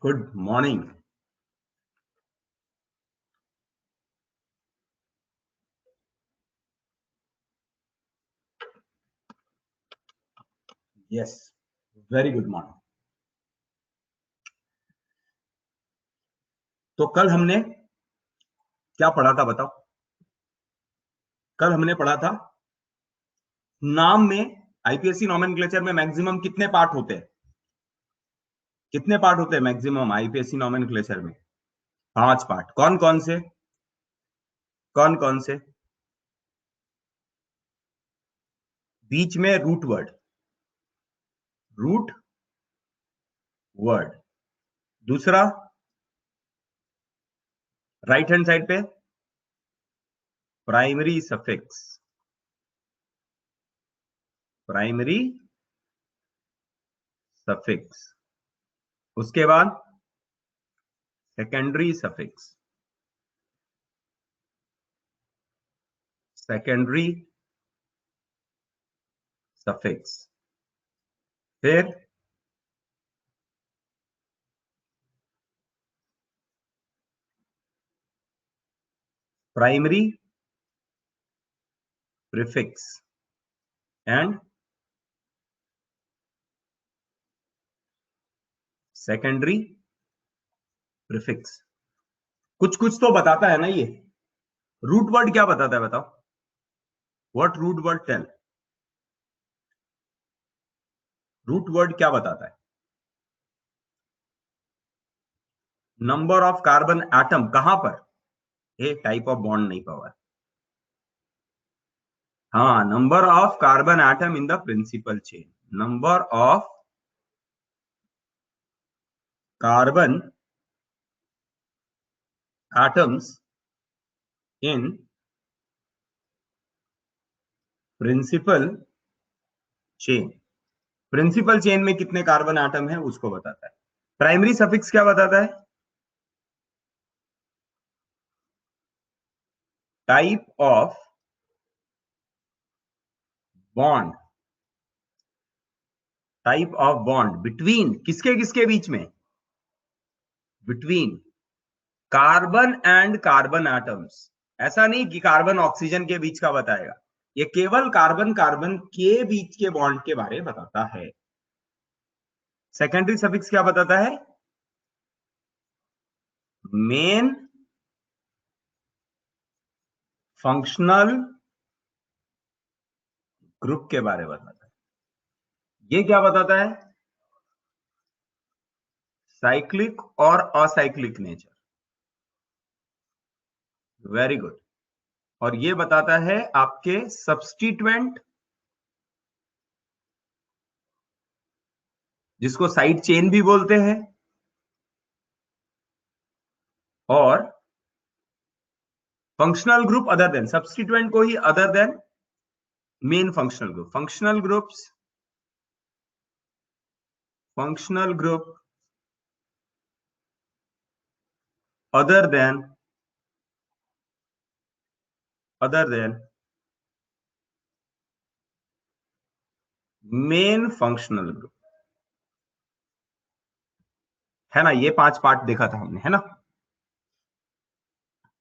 Good morning. Yes, very good morning. तो कल हमने क्या पढ़ा था बताओ? कल हमने पढ़ा था नाम में आईपीएससी नोमेनक्लेचर में मैक्सिमम कितने पार्ट होते हैं? कितने पार्ट होते हैं मैक्सिमम आईपीएससी नोमेनक्लेचर में? 5 पार्ट। कौन कौन से? कौन कौन से? बीच में रूट वर्ड, रूट वर्ड। दूसरा राइट हैंड साइड पे प्राइमरी सफिक्स, प्राइमरी सफिक्स। उसके बाद सेकेंडरी सफिक्स, सेकेंडरी सफिक्स। फिर primary prefix and secondary prefix. कुछ कुछ तो बताता है ना ये। रूट वर्ड क्या बताता है बताओ? What root word tell? Root word क्या बताता है? नंबर ऑफ कार्बन एटम कहां पर? ए टाइप ऑफ बॉन्ड नहीं पावर। हाँ, number of carbon atom in the principal chain. Number of carbon atoms in principal chain. Principal chain में कितने carbon atom है उसको बताता है। प्राइमरी सफिक्स क्या बताता है? Type of bond, type of bond between किसके किसके बीच में? Between carbon and carbon atoms. ऐसा नहीं कि कार्बन ऑक्सीजन के बीच का बताएगा, ये केवल कार्बन कार्बन के बीच के बॉन्ड के बारे में बताता है। सेकेंडरी सफिक्स क्या बताता है? मेन फंक्शनल ग्रुप के बारे में बताता है। ये क्या बताता है? साइक्लिक और असाइक्लिक नेचर। Very good. और ये बताता है आपके सब्स्टिट्यूएंट, जिसको साइड चेन भी बोलते हैं, और functional group other than substituent को ही other than main functional group. Functional groups, functional group other than main functional group, है ना? ये 5 पार्ट देखा था हमने, है ना?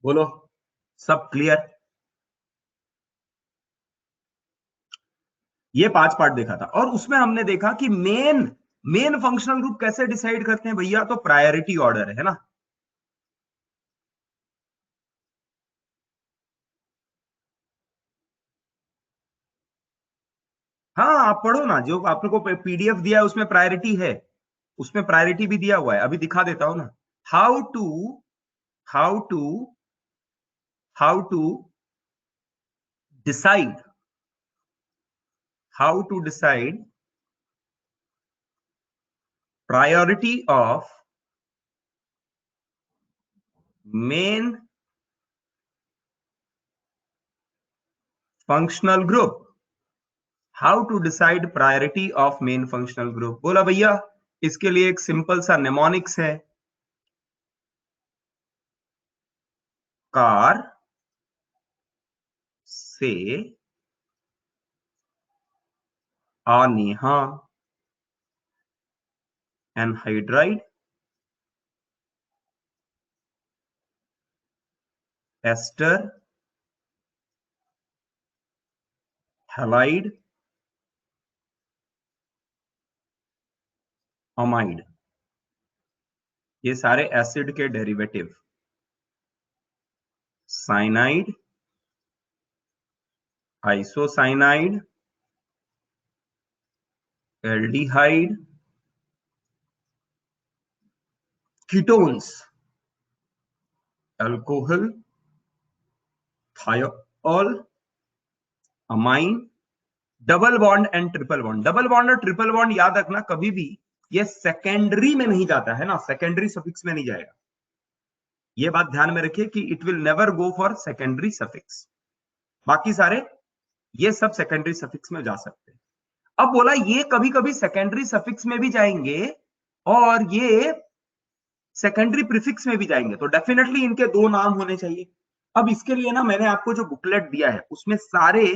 बोलो, सब क्लियर? ये 5 पार्ट देखा था और उसमें हमने देखा कि मेन फंक्शनल ग्रुप कैसे डिसाइड करते हैं भैया? तो प्रायोरिटी ऑर्डर है ना? हाँ, आप पढ़ो ना, जो आपको पीडीएफ दिया है उसमें प्रायोरिटी है, उसमें प्रायोरिटी भी दिया हुआ है। अभी दिखा देता हूं ना। How to how to how to decide, how to decide priority of main functional group. How to decide priority of main functional group. बोला भैया, इसके लिए एक सिंपल सा नेमोनिक्स है, कार से अनेहा एनहाइड्राइड एस्टर, हैलाइड, अमाइड, ये सारे एसिड के derivative. Cyanide, isocyanide, aldehyde, ketones, alcohol, thiol, amine, double bond and triple bond. Double bond और ट्रिपल बॉन्ड याद रखना, कभी भी ये सेकेंडरी में नहीं जाता है ना, सेकेंडरी सफिक्स में नहीं जाएगा। ये बात ध्यान में रखिए कि it will never go for secondary suffix. बाकी सारे ये सब सेकेंडरी सफिक्स में जा सकते हैं। अब बोला ये कभी कभी सेकेंडरी सफिक्स में भी जाएंगे और ये सेकेंडरी प्रीफिक्स में भी जाएंगे, तो डेफिनेटली इनके दो नाम होने चाहिए। अब इसके लिए ना मैंने आपको जो बुकलेट दिया है उसमें सारे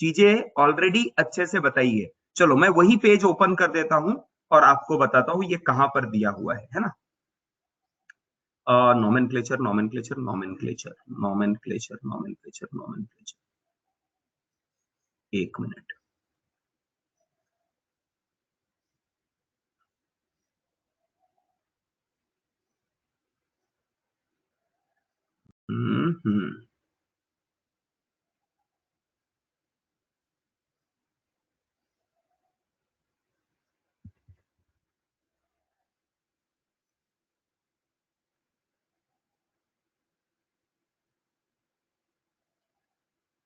चीजें ऑलरेडी अच्छे से बताई है। चलो मैं वही पेज ओपन कर देता हूं और आपको बताता हूं ये कहां पर दिया हुआ है ना। Nomenclature nomenclature nomenclature nomenclature nomenclature nomenclature, एक मिनट। हम्म,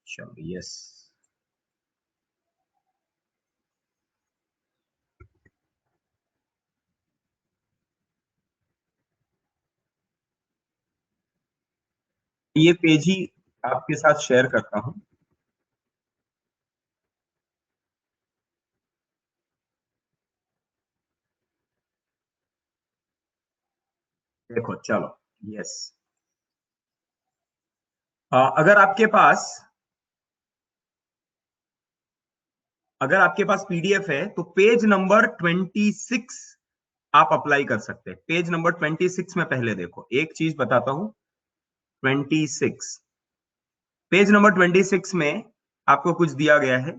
चलो यस। ये पेज ही आपके साथ शेयर करता हूं। देखो चलो यस। अगर आपके पास अगर आपके पास पीडीएफ है तो पेज नंबर 26 आप अप्लाई कर सकते हैं। पेज नंबर 26 में पहले देखो, एक चीज बताता हूं। 26, पेज नंबर 26 में आपको कुछ दिया गया है।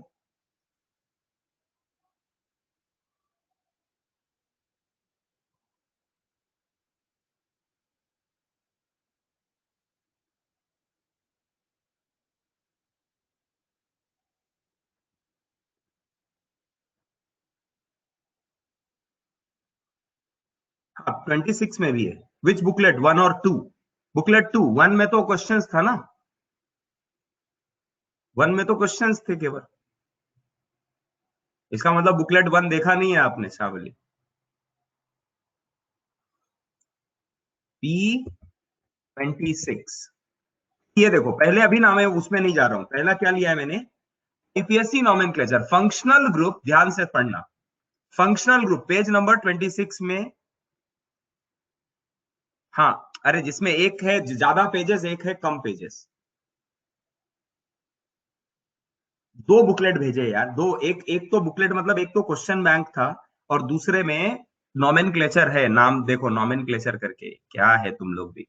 हाँ 26 में भी है। विच बुकलेट, 1 और 2? बुकलेट 2, 1 में तो क्वेश्चंस था ना, 1 में तो क्वेश्चंस थे केवल। इसका मतलब बुकलेट 1 देखा नहीं है आपने शावली। P26, ये देखो पहले, अभी ना मैं उसमें नहीं जा रहा हूं। पहला क्या लिया है मैंने? आईपीएससी नॉमेनक्लेचर फंक्शनल ग्रुप, ध्यान से पढ़ना। फंक्शनल ग्रुप पेज नंबर 26 में। हाँ, अरे जिसमें एक है ज्यादा पेजेस, एक है कम पेजेस। दो बुकलेट भेजे यार, दो। एक एक तो बुकलेट मतलब एक तो क्वेश्चन बैंक था और दूसरे में नॉमेनक्लेचर है। नाम देखो, नॉमेनक्लेचर करके क्या है, तुम लोग भी।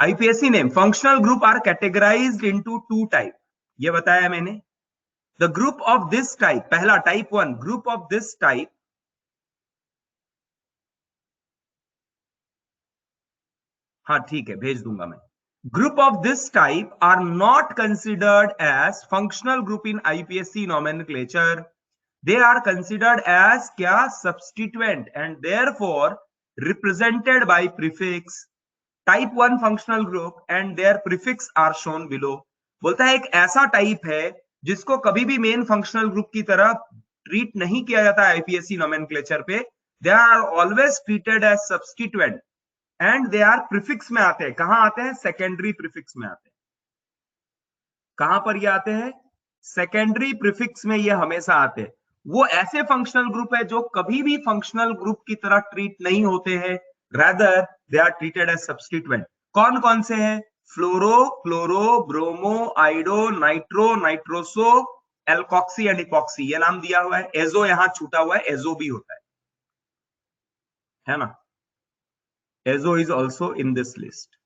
IPSC name, functional group are categorized into two type, ये बताया मैंने। The group of this type, पहला type 1, group of this type. हाँ ठीक है, भेज दूंगा मैं। Group of this type are not considered as functional group in IPSC nomenclature. They are considered as क्या? Substituent and therefore represented by prefix. Type 1 functional group and their prefix are shown below. बोलता है एक ऐसा type है जिसको कभी भी main functional group की तरह ट्रीट नहीं किया जाता है आईपीएससी नोमेनक्लेचर पे। They are always treated as substituent and they are prefix में आते हैं। कहां आते हैं? सेकेंडरी प्रीफिक्स में आते हैं। कहां पर ये आते हैं? सेकेंडरी प्रीफिक्स में ये हमेशा आते हैं। वो ऐसे फंक्शनल ग्रुप है जो कभी भी फंक्शनल ग्रुप की तरह ट्रीट नहीं होते हैं, rather they are treated as substituent. कौन कौन से हैं? Fluoro, chloro, bromo, iodo, nitro, nitroso, alkoxy and epoxy, ये नाम दिया हुआ है। एजो यहां छूटा हुआ है, एजो भी होता है ना? Azo is also in this list.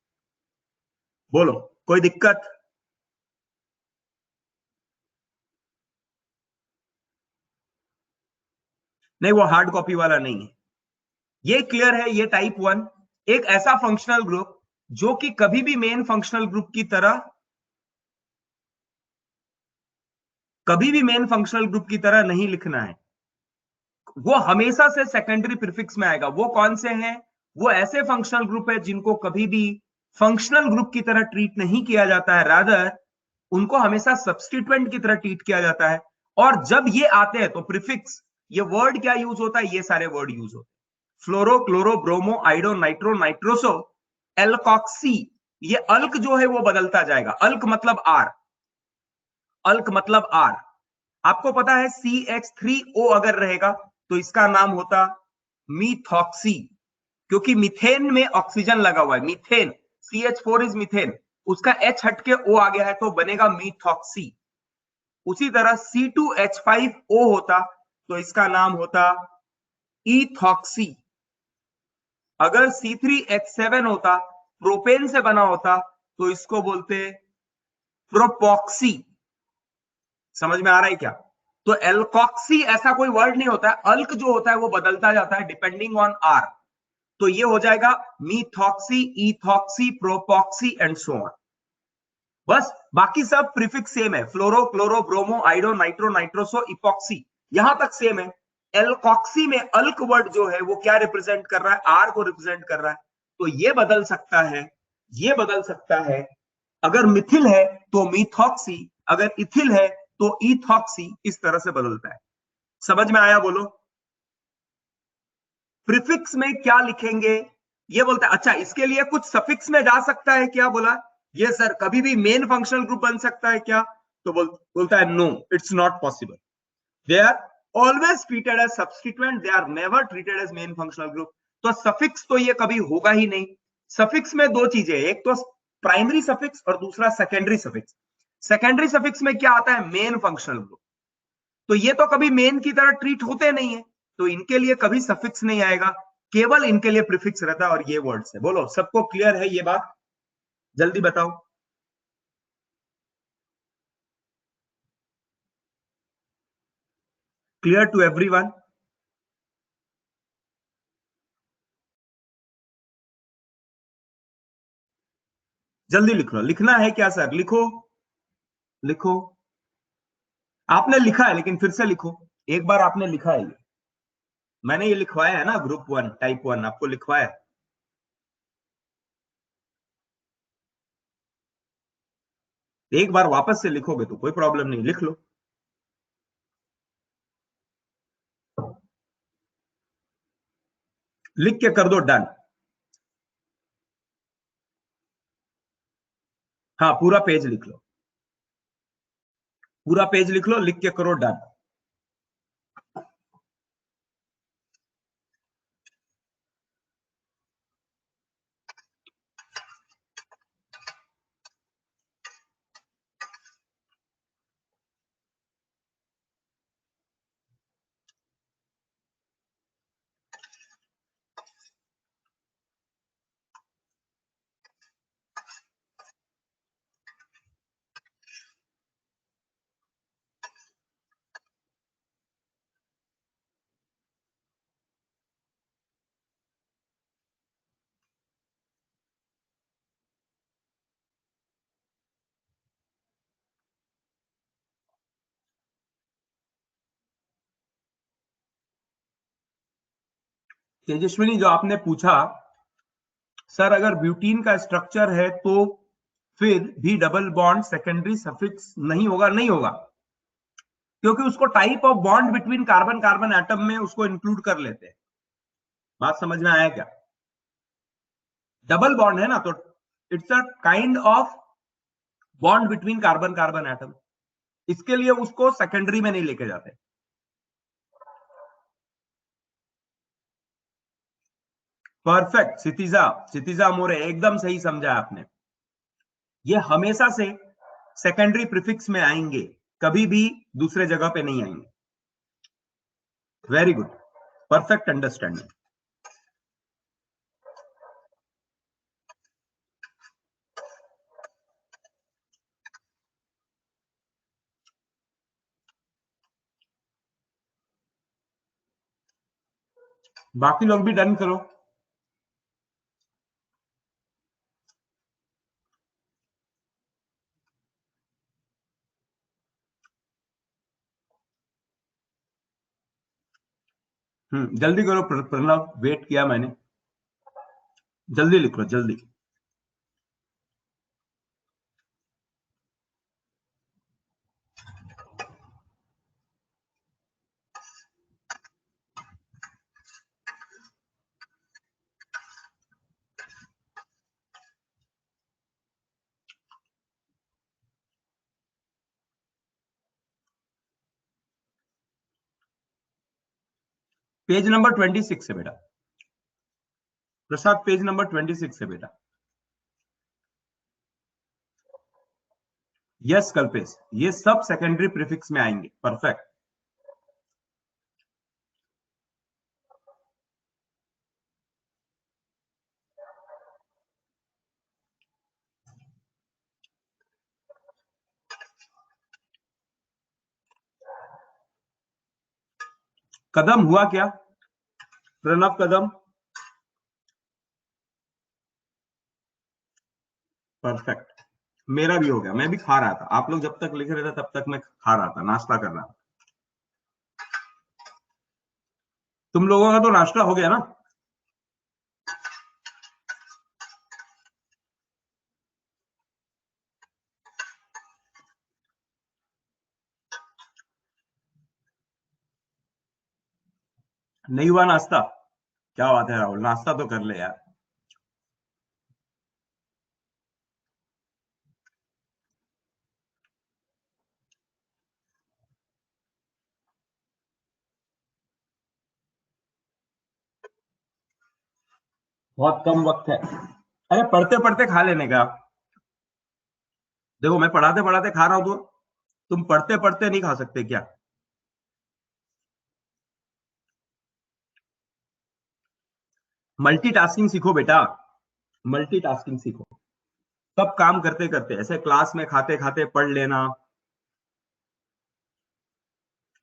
बोलो, कोई दिक्कत? नहीं, वो हार्ड कॉपी वाला नहीं है। ये क्लियर है, ये टाइप 1 एक ऐसा फंक्शनल ग्रुप जो कि कभी भी मेन फंक्शनल ग्रुप की तरह, कभी भी मेन फंक्शनल ग्रुप की तरह नहीं लिखना है। वो हमेशा से सेकेंडरी प्रीफिक्स में आएगा। वो कौन से हैं? वो ऐसे फंक्शनल ग्रुप है जिनको कभी भी फंक्शनल ग्रुप की तरह ट्रीट नहीं किया जाता है, रादर उनको हमेशा सब्स्टिट्यूएंट की तरह ट्रीट किया जाता है। और जब ये आते हैं तो प्रीफिक्स, ये वर्ड क्या यूज होता है? ये सारे वर्ड यूज होते हैं। Fluoro, chloro, bromo, iodo, nitro, nitroso, alkoxy. ये अल्क जो है वो बदलता जाएगा। अल्क मतलब आर, अल्क मतलब आर। आपको पता है CH3O अगर रहेगा तो इसका नाम होता मीथॉक्सी, क्योंकि मीथेन में ऑक्सीजन लगा हुआ है। मीथेन, CH4 इज मीथेन, उसका H हटके O आ गया है तो बनेगा मीथॉक्सी। उसी तरह C2H5O होता तो इसका नाम होता इथॉक्सी। अगर C3H7 होता, प्रोपेन से बना होता, तो इसको बोलते प्रोपॉक्सी। समझ में आ रहा है क्या? तो एल्कॉक्सी ऐसा कोई वर्ड नहीं होता है। अल्क जो होता है वो बदलता जाता है डिपेंडिंग ऑन आर। तो ये हो जाएगा मीथॉक्सी, इथॉक्सी, प्रोपॉक्सी एंड सो ऑन। बस बाकी सब प्रीफिक्स सेम है। फ्लोरो, chloro, bromo, iodo, nitro, nitroso, epoxy, यहां तक सेम है। एल्कॉक्सी में अल्क वर्ड जो है वो क्या रिप्रेजेंट कर रहा है? आर को रिप्रेजेंट कर रहा है। तो ये बदल सकता है, ये बदल सकता है। अगर मिथिल है तो मीथॉक्सी, अगर इथिल है तो इथॉक्सी, इस तरह से बदलता है। समझ में आया? बोलो, प्रीफिक्स में क्या लिखेंगे? ये बोलता है। अच्छा, इसके लिए कुछ सफिक्स में जा सकता है क्या? बोला ये सर कभी भी मेन फंक्शनल ग्रुप बन सकता है क्या? तो बोलता है no, it's not possible. They are always treated as substituent, they are never treated as main functional group. तो सफिक्स तो ये कभी होगा ही नहीं। सफिक्स में दो चीजें, एक तो प्राइमरी सफिक्स और दूसरा सेकेंडरी सफिक्स। सेकेंडरी सफिक्स में क्या आता है? Main functional group. तो ये तो कभी मेन की तरह ट्रीट होते नहीं है, तो इनके लिए कभी सफिक्स नहीं आएगा, केवल इनके लिए प्रीफिक्स रहता है। और ये वर्ड्स है। बोलो, सबको क्लियर है ये बात? जल्दी बताओ। Clear to everyone? जल्दी लिख लो। लिखना है क्या सर? लिखो, लिखो। आपने लिखा है लेकिन फिर से लिखो। एक बार आपने लिखा है ये, मैंने ये लिखवाया है ना, ग्रुप 1 टाइप 1 आपको लिखवाया है। एक बार वापस से लिखोगे तो कोई प्रॉब्लम नहीं, लिख लो। लिख के कर दो डन। हाँ, पूरा पेज लिख लो, पूरा पेज लिख लो, लिख के करो डन। तेजस्विनी, जो आपने पूछा, सर अगर ब्यूटीन का स्ट्रक्चर है तो फिर भी डबल बॉन्ड सेकेंडरी सफिक्स नहीं होगा? नहीं होगा, क्योंकि उसको type of bond between carbon carbon atom में उसको इंक्लूड कर लेते हैं। बात समझ में आया क्या? डबल बॉन्ड है ना, तो it's a kind of bond between carbon carbon atom. इसके लिए उसको सेकेंडरी में नहीं लेके जाते। परफेक्ट क्षितिजा, क्षितिजा मोरे, एकदम सही समझा आपने। ये हमेशा से सेकेंडरी प्रीफिक्स में आएंगे, कभी भी दूसरे जगह पे नहीं आएंगे। Very good, perfect understanding. बाकी लोग भी डन करो। जल्दी करो प्रणव, वेट किया मैंने, जल्दी लिख लो जल्दी। पेज नंबर 26 है बेटा, प्रसाद पेज नंबर 26 है बेटा। यस कल्पेश, ये सब सेकेंडरी प्रीफिक्स में आएंगे, परफेक्ट। कदम हुआ क्या, प्रणव कदम? परफेक्ट, मेरा भी हो गया, मैं भी खा रहा था, आप लोग जब तक लिख रहे थे तब तक मैं खा रहा था, नाश्ता कर रहा था। तुम लोगों का तो नाश्ता हो गया ना? नहीं हुआ नाश्ता? क्या बात है राहुल, नाश्ता तो कर ले यार। बहुत कम वक्त है, अरे पढ़ते पढ़ते खा लेने का। देखो मैं पढ़ाते पढ़ाते खा रहा हूं, तो तुम पढ़ते पढ़ते नहीं खा सकते क्या? मल्टीटास्किंग सीखो बेटा, मल्टीटास्किंग सीखो। सब काम करते करते, ऐसे क्लास में खाते खाते पढ़ लेना।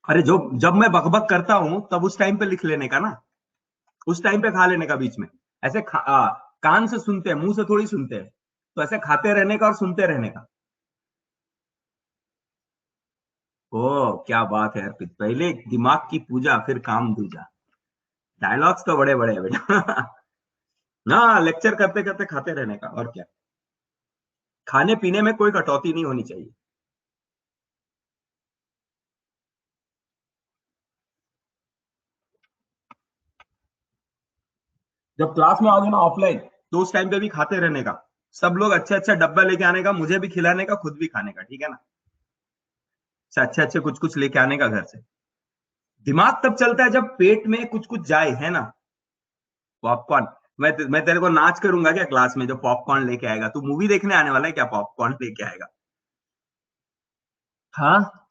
अरे जो जब मैं बकबक करता हूं तब उस टाइम पे लिख लेने का ना, उस टाइम पे खा लेने का बीच में। ऐसे कान से सुनते हैं, मुंह से थोड़ी सुनते हैं, तो ऐसे खाते रहने का और सुनते रहने का। ओ क्या बात है अर्पित, पहले दिमाग की पूजा फिर काम दूजा। डायलॉग्स तो बड़े बड़े हैं बेटा। ना, लेक्चर करते करते खाते रहने का, और क्या। खाने पीने में कोई कटौती नहीं होनी चाहिए। जब क्लास में आओगे ना ऑफलाइन, तो उस टाइम पे भी खाते रहने का। सब लोग अच्छे अच्छे डब्बा लेके आने का, मुझे भी खिलाने का, खुद भी खाने का, ठीक है ना? अच्छे अच्छे कुछ कुछ लेके आने का घर से। दिमाग तब चलता है जब पेट में कुछ कुछ जाए, है ना? पॉपकॉर्न। मैं तेरे को नाच करूंगा क्या क्लास में, जो पॉपकॉर्न लेके आएगा? तू मूवी देखने आने वाला है क्या, पॉपकॉर्न लेके आएगा? हाँ,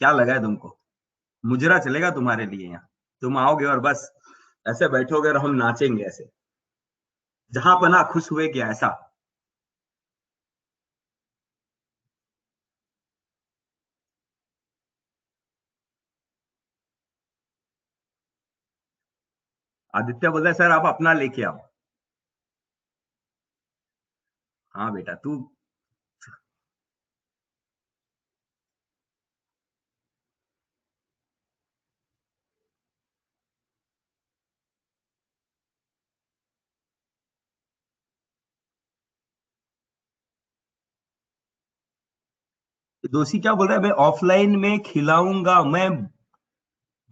क्या लगा है तुमको? मुजरा चलेगा तुम्हारे लिए यहाँ? तुम आओगे और बस ऐसे बैठोगे और हम नाचेंगे ऐसे, जहां पना खुश हुए क्या, ऐसा। आदित्य बोलता है सर आप अपना लेके आओ। हाँ बेटा तू। दोषी क्या बोल रहा है, मैं ऑफलाइन में खिलाऊंगा, मैं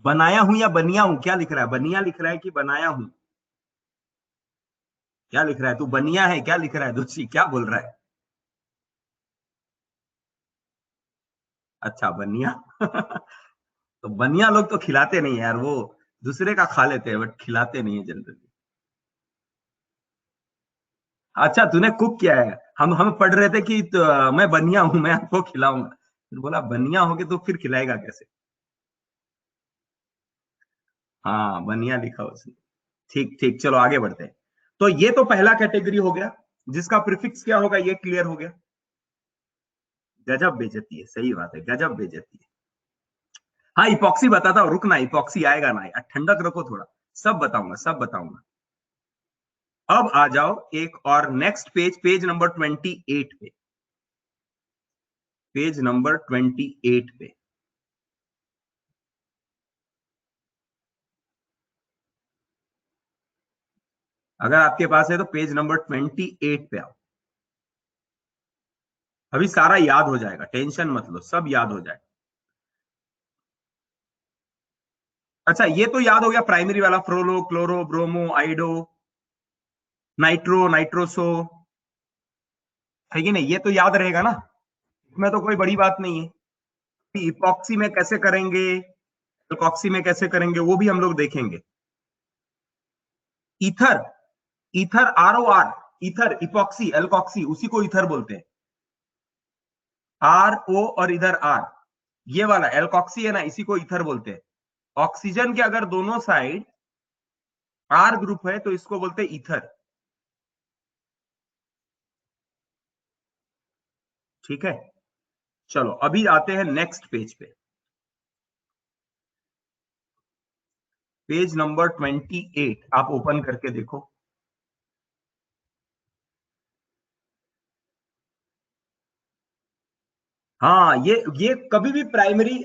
बनाया हूं या बनिया हूं? क्या लिख रहा है, बनिया लिख रहा है कि बनाया हूं? क्या लिख रहा है, तू बनिया है क्या लिख रहा है दोषी, क्या बोल रहा है? अच्छा बनिया। तो बनिया लोग तो खिलाते नहीं यार, वो दूसरे का खा लेते हैं बट खिलाते नहीं है जनरली। अच्छा तूने कुक किया है, हम पढ़ रहे थे कि मैं बनिया हूं, मैं आपको खिलाऊंगा, फिर बोला बनिया होगे तो फिर खिलाएगा कैसे? हाँ बनिया लिखा उसने। ठीक ठीक, चलो आगे बढ़ते हैं। तो ये तो पहला कैटेगरी हो गया, जिसका प्रीफिक्स क्या होगा ये क्लियर हो गया। गजब बेइज्जती है, सही बात है, गजब बेइज्जती है। हाँ इपॉक्सी बताता हूँ, रुकना, इपॉक्सी आएगा ना यार, ठंडक रखो थोड़ा, सब बताऊंगा सब बताऊंगा। अब आ जाओ एक और नेक्स्ट पेज, पेज नंबर 28 पे, पेज नंबर 28 पे। अगर आपके पास है तो पेज नंबर 28 पे आओ। अभी सारा याद हो जाएगा, टेंशन मत लो, सब याद हो जाएगा। अच्छा ये तो याद हो गया प्राइमरी वाला, फ्रोलो, chloro, bromo, iodo, nitro, nitroso, है कि नहीं, ये तो याद रहेगा ना, इसमें तो कोई बड़ी बात नहीं है। इपॉक्सी में कैसे करेंगे, एल्कॉक्सी में कैसे करेंगे, वो भी हम लोग देखेंगे। Ether, ether, R O R, ether, epoxy, alkoxy, उसी को ईथर बोलते हैं। आर ओ और इधर आर, ये वाला एल्कॉक्सी है ना, इसी को ईथर बोलते हैं। ऑक्सीजन के अगर दोनों साइड आर ग्रुप है तो इसको बोलते हैं ईथर। ठीक है, चलो अभी आते हैं नेक्स्ट पेज पे, पेज नंबर 28 आप ओपन करके देखो। हाँ ये कभी भी प्राइमरी,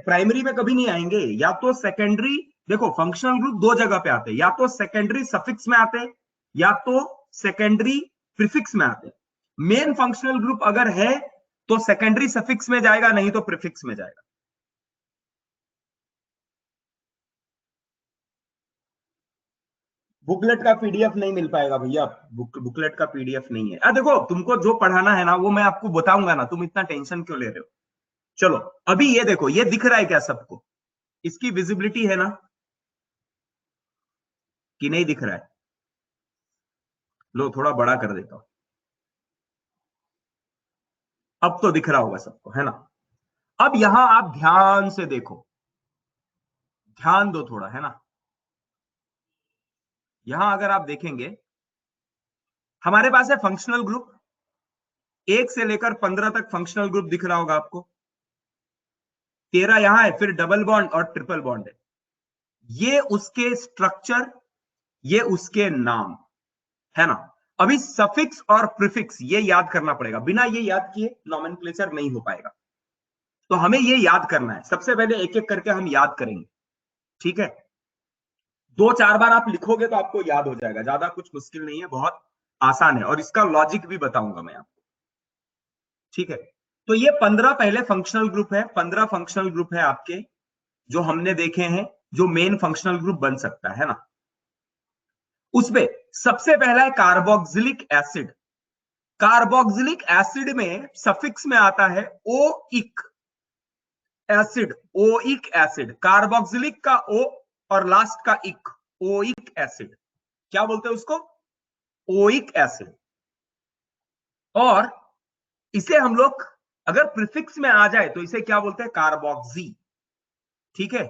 प्राइमरी में कभी नहीं आएंगे, या तो सेकेंडरी। देखो फंक्शनल ग्रुप दो जगह पे आते हैं, या तो सेकेंडरी सफिक्स में आते हैं, या तो सेकेंडरी प्रीफिक्स में आते हैं। मेन फंक्शनल ग्रुप अगर है तो सेकेंडरी सफिक्स में जाएगा, नहीं तो प्रीफिक्स में जाएगा। बुकलेट का पीडीएफ नहीं मिल पाएगा भैया, बुकलेट का पीडीएफ नहीं है। देखो तुमको जो पढ़ाना है ना वो मैं आपको बताऊंगा ना, तुम इतना टेंशन क्यों ले रहे हो। चलो अभी ये देखो, ये दिख रहा है क्या सबको, इसकी विजिबिलिटी है ना कि नहीं दिख रहा है। लो थोड़ा बड़ा कर देता हूं, अब तो दिख रहा होगा सबको, है ना। अब यहां आप ध्यान से देखो, ध्यान दो थोड़ा, है ना। यहां अगर आप देखेंगे, हमारे पास है फंक्शनल ग्रुप, 1 से लेकर 15 तक फंक्शनल ग्रुप दिख रहा होगा आपको। 13 यहां है, फिर डबल बॉन्ड और ट्रिपल बॉन्ड है। ये उसके स्ट्रक्चर, ये उसके नाम, है ना। अभी सफिक्स और प्रीफिक्स ये याद करना पड़ेगा, बिना ये याद किए नॉमेनक्लेचर नहीं हो पाएगा। तो हमें ये याद करना है, सबसे पहले एक एक करके हम याद करेंगे। ठीक है, 2-4 बार आप लिखोगे तो आपको याद हो जाएगा, ज्यादा कुछ मुश्किल नहीं है, बहुत आसान है, और इसका लॉजिक भी बताऊंगा मैं आपको। ठीक है, तो ये 15 पहले फंक्शनल ग्रुप है, 15 फंक्शनल ग्रुप है आपके जो हमने देखे हैं, जो मेन फंक्शनल ग्रुप बन सकता है ना। उसमें सबसे पहला है कार्बोक्सिलिक एसिड। कार्बोक्सिलिक एसिड में सफिक्स में आता है oic acid, oic acid, carboxylic का ओ और लास्ट का इक, ओइक एसिड, क्या बोलते हैं उसको, ओइक एसिड। और इसे हम लोग अगर प्रीफिक्स में आ जाए तो इसे क्या बोलते हैं, कार्बोक्सी। ठीक है,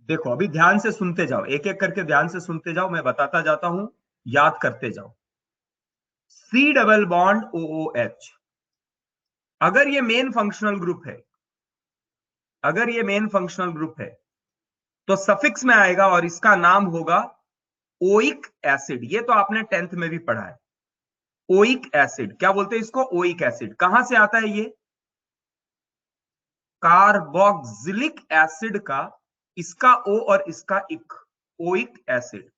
देखो अभी ध्यान से सुनते जाओ, एक एक करके ध्यान से सुनते जाओ, मैं बताता जाता हूं, याद करते जाओ। C double bond O O H, अगर ये मेन फंक्शनल ग्रुप है, अगर ये मेन फंक्शनल ग्रुप है तो सफिक्स में आएगा और इसका नाम होगा ओइक एसिड। ये तो आपने 10th में भी पढ़ा है। ओइक एसिड क्या बोलते हैं इसको, ओइक एसिड। कहां से आता है ये, कार्बोक्सिलिक एसिड का, इसका ओ और इसका इक, ओइक एसिड।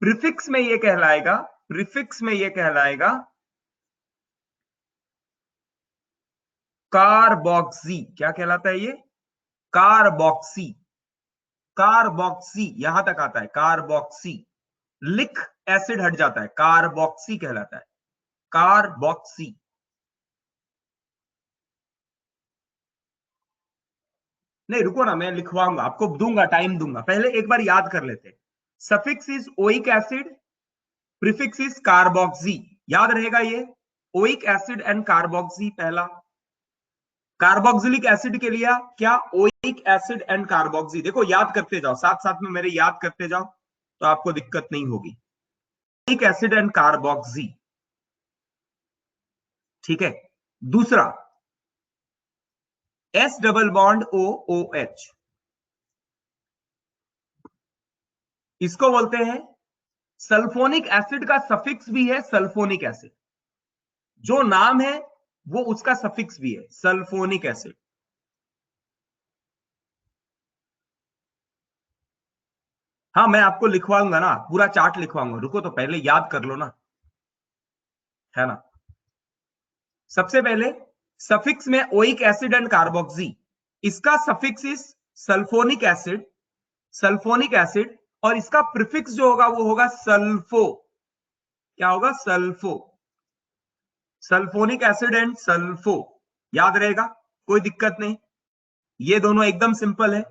प्रीफिक्स में ये कहलाएगा, प्रीफिक्स में ये कहलाएगा कार्बोक्सी। क्या कहलाता है ये, कार्बोक्सी, कार्बोक्सी यहां तक आता है, कार्बोक्सी। लिक एसिड हट जाता है, कार्बोक्सी कहलाता है, कार्बोक्सी। नहीं रुको ना, मैं लिखवाऊंगा आपको, दूंगा टाइम दूंगा, पहले एक बार याद कर लेते हैं। Suffix is oic acid, prefix is carboxy, याद रहेगा ये, ओइक एसिड एंड कार्बोक्सी पहला। कार्बोक्सिलिक एसिड के लिए क्या, ओइक एसिड एंड कार्बोक्सी। देखो याद करते जाओ, साथ साथ में मेरे याद करते जाओ। तो आपको दिक्कत नहीं होगी। ओइक एसिड एंड कार्बोक्सी, ठीक है। दूसरा S double bond O O H, इसको बोलते हैं सल्फोनिक एसिड का सफिक्स भी है सल्फोनिक एसिड, जो नाम है वो उसका सफिक्स भी है सल्फोनिक एसिड। हाँ मैं आपको लिखवाऊंगा ना, पूरा चार्ट लिखवाऊंगा, रुको तो पहले याद कर लो ना, है ना। सबसे पहले सफिक्स में ओइक एसिड एंड कार्बोक्सी, इसका suffix is sulphonic acid, sulphonic acid, और इसका प्रीफिक्स जो होगा वो होगा सल्फो। क्या होगा? Sulpho. Sulphonic acid and sulpho, याद रहेगा, कोई दिक्कत नहीं। ये दोनों एकदम सिंपल है।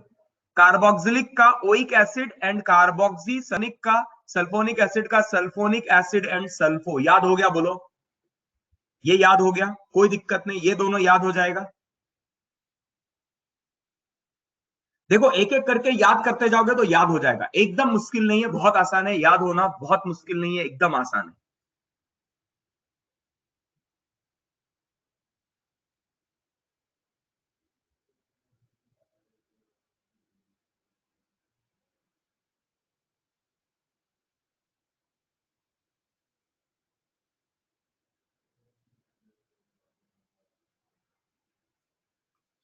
कार्बोक्सिलिक का oic acid and carboxy, Sonic का सल्फोनिक एसिड का सल्फोनिक एसिड एंड सल्फो, याद हो गया? बोलो, ये याद हो गया? कोई दिक्कत नहीं, ये दोनों याद हो जाएगा। देखो एक एक करके याद करते जाओगे तो याद हो जाएगा, एकदम मुश्किल नहीं है, बहुत आसान है याद होना, बहुत मुश्किल नहीं है, एकदम आसान है।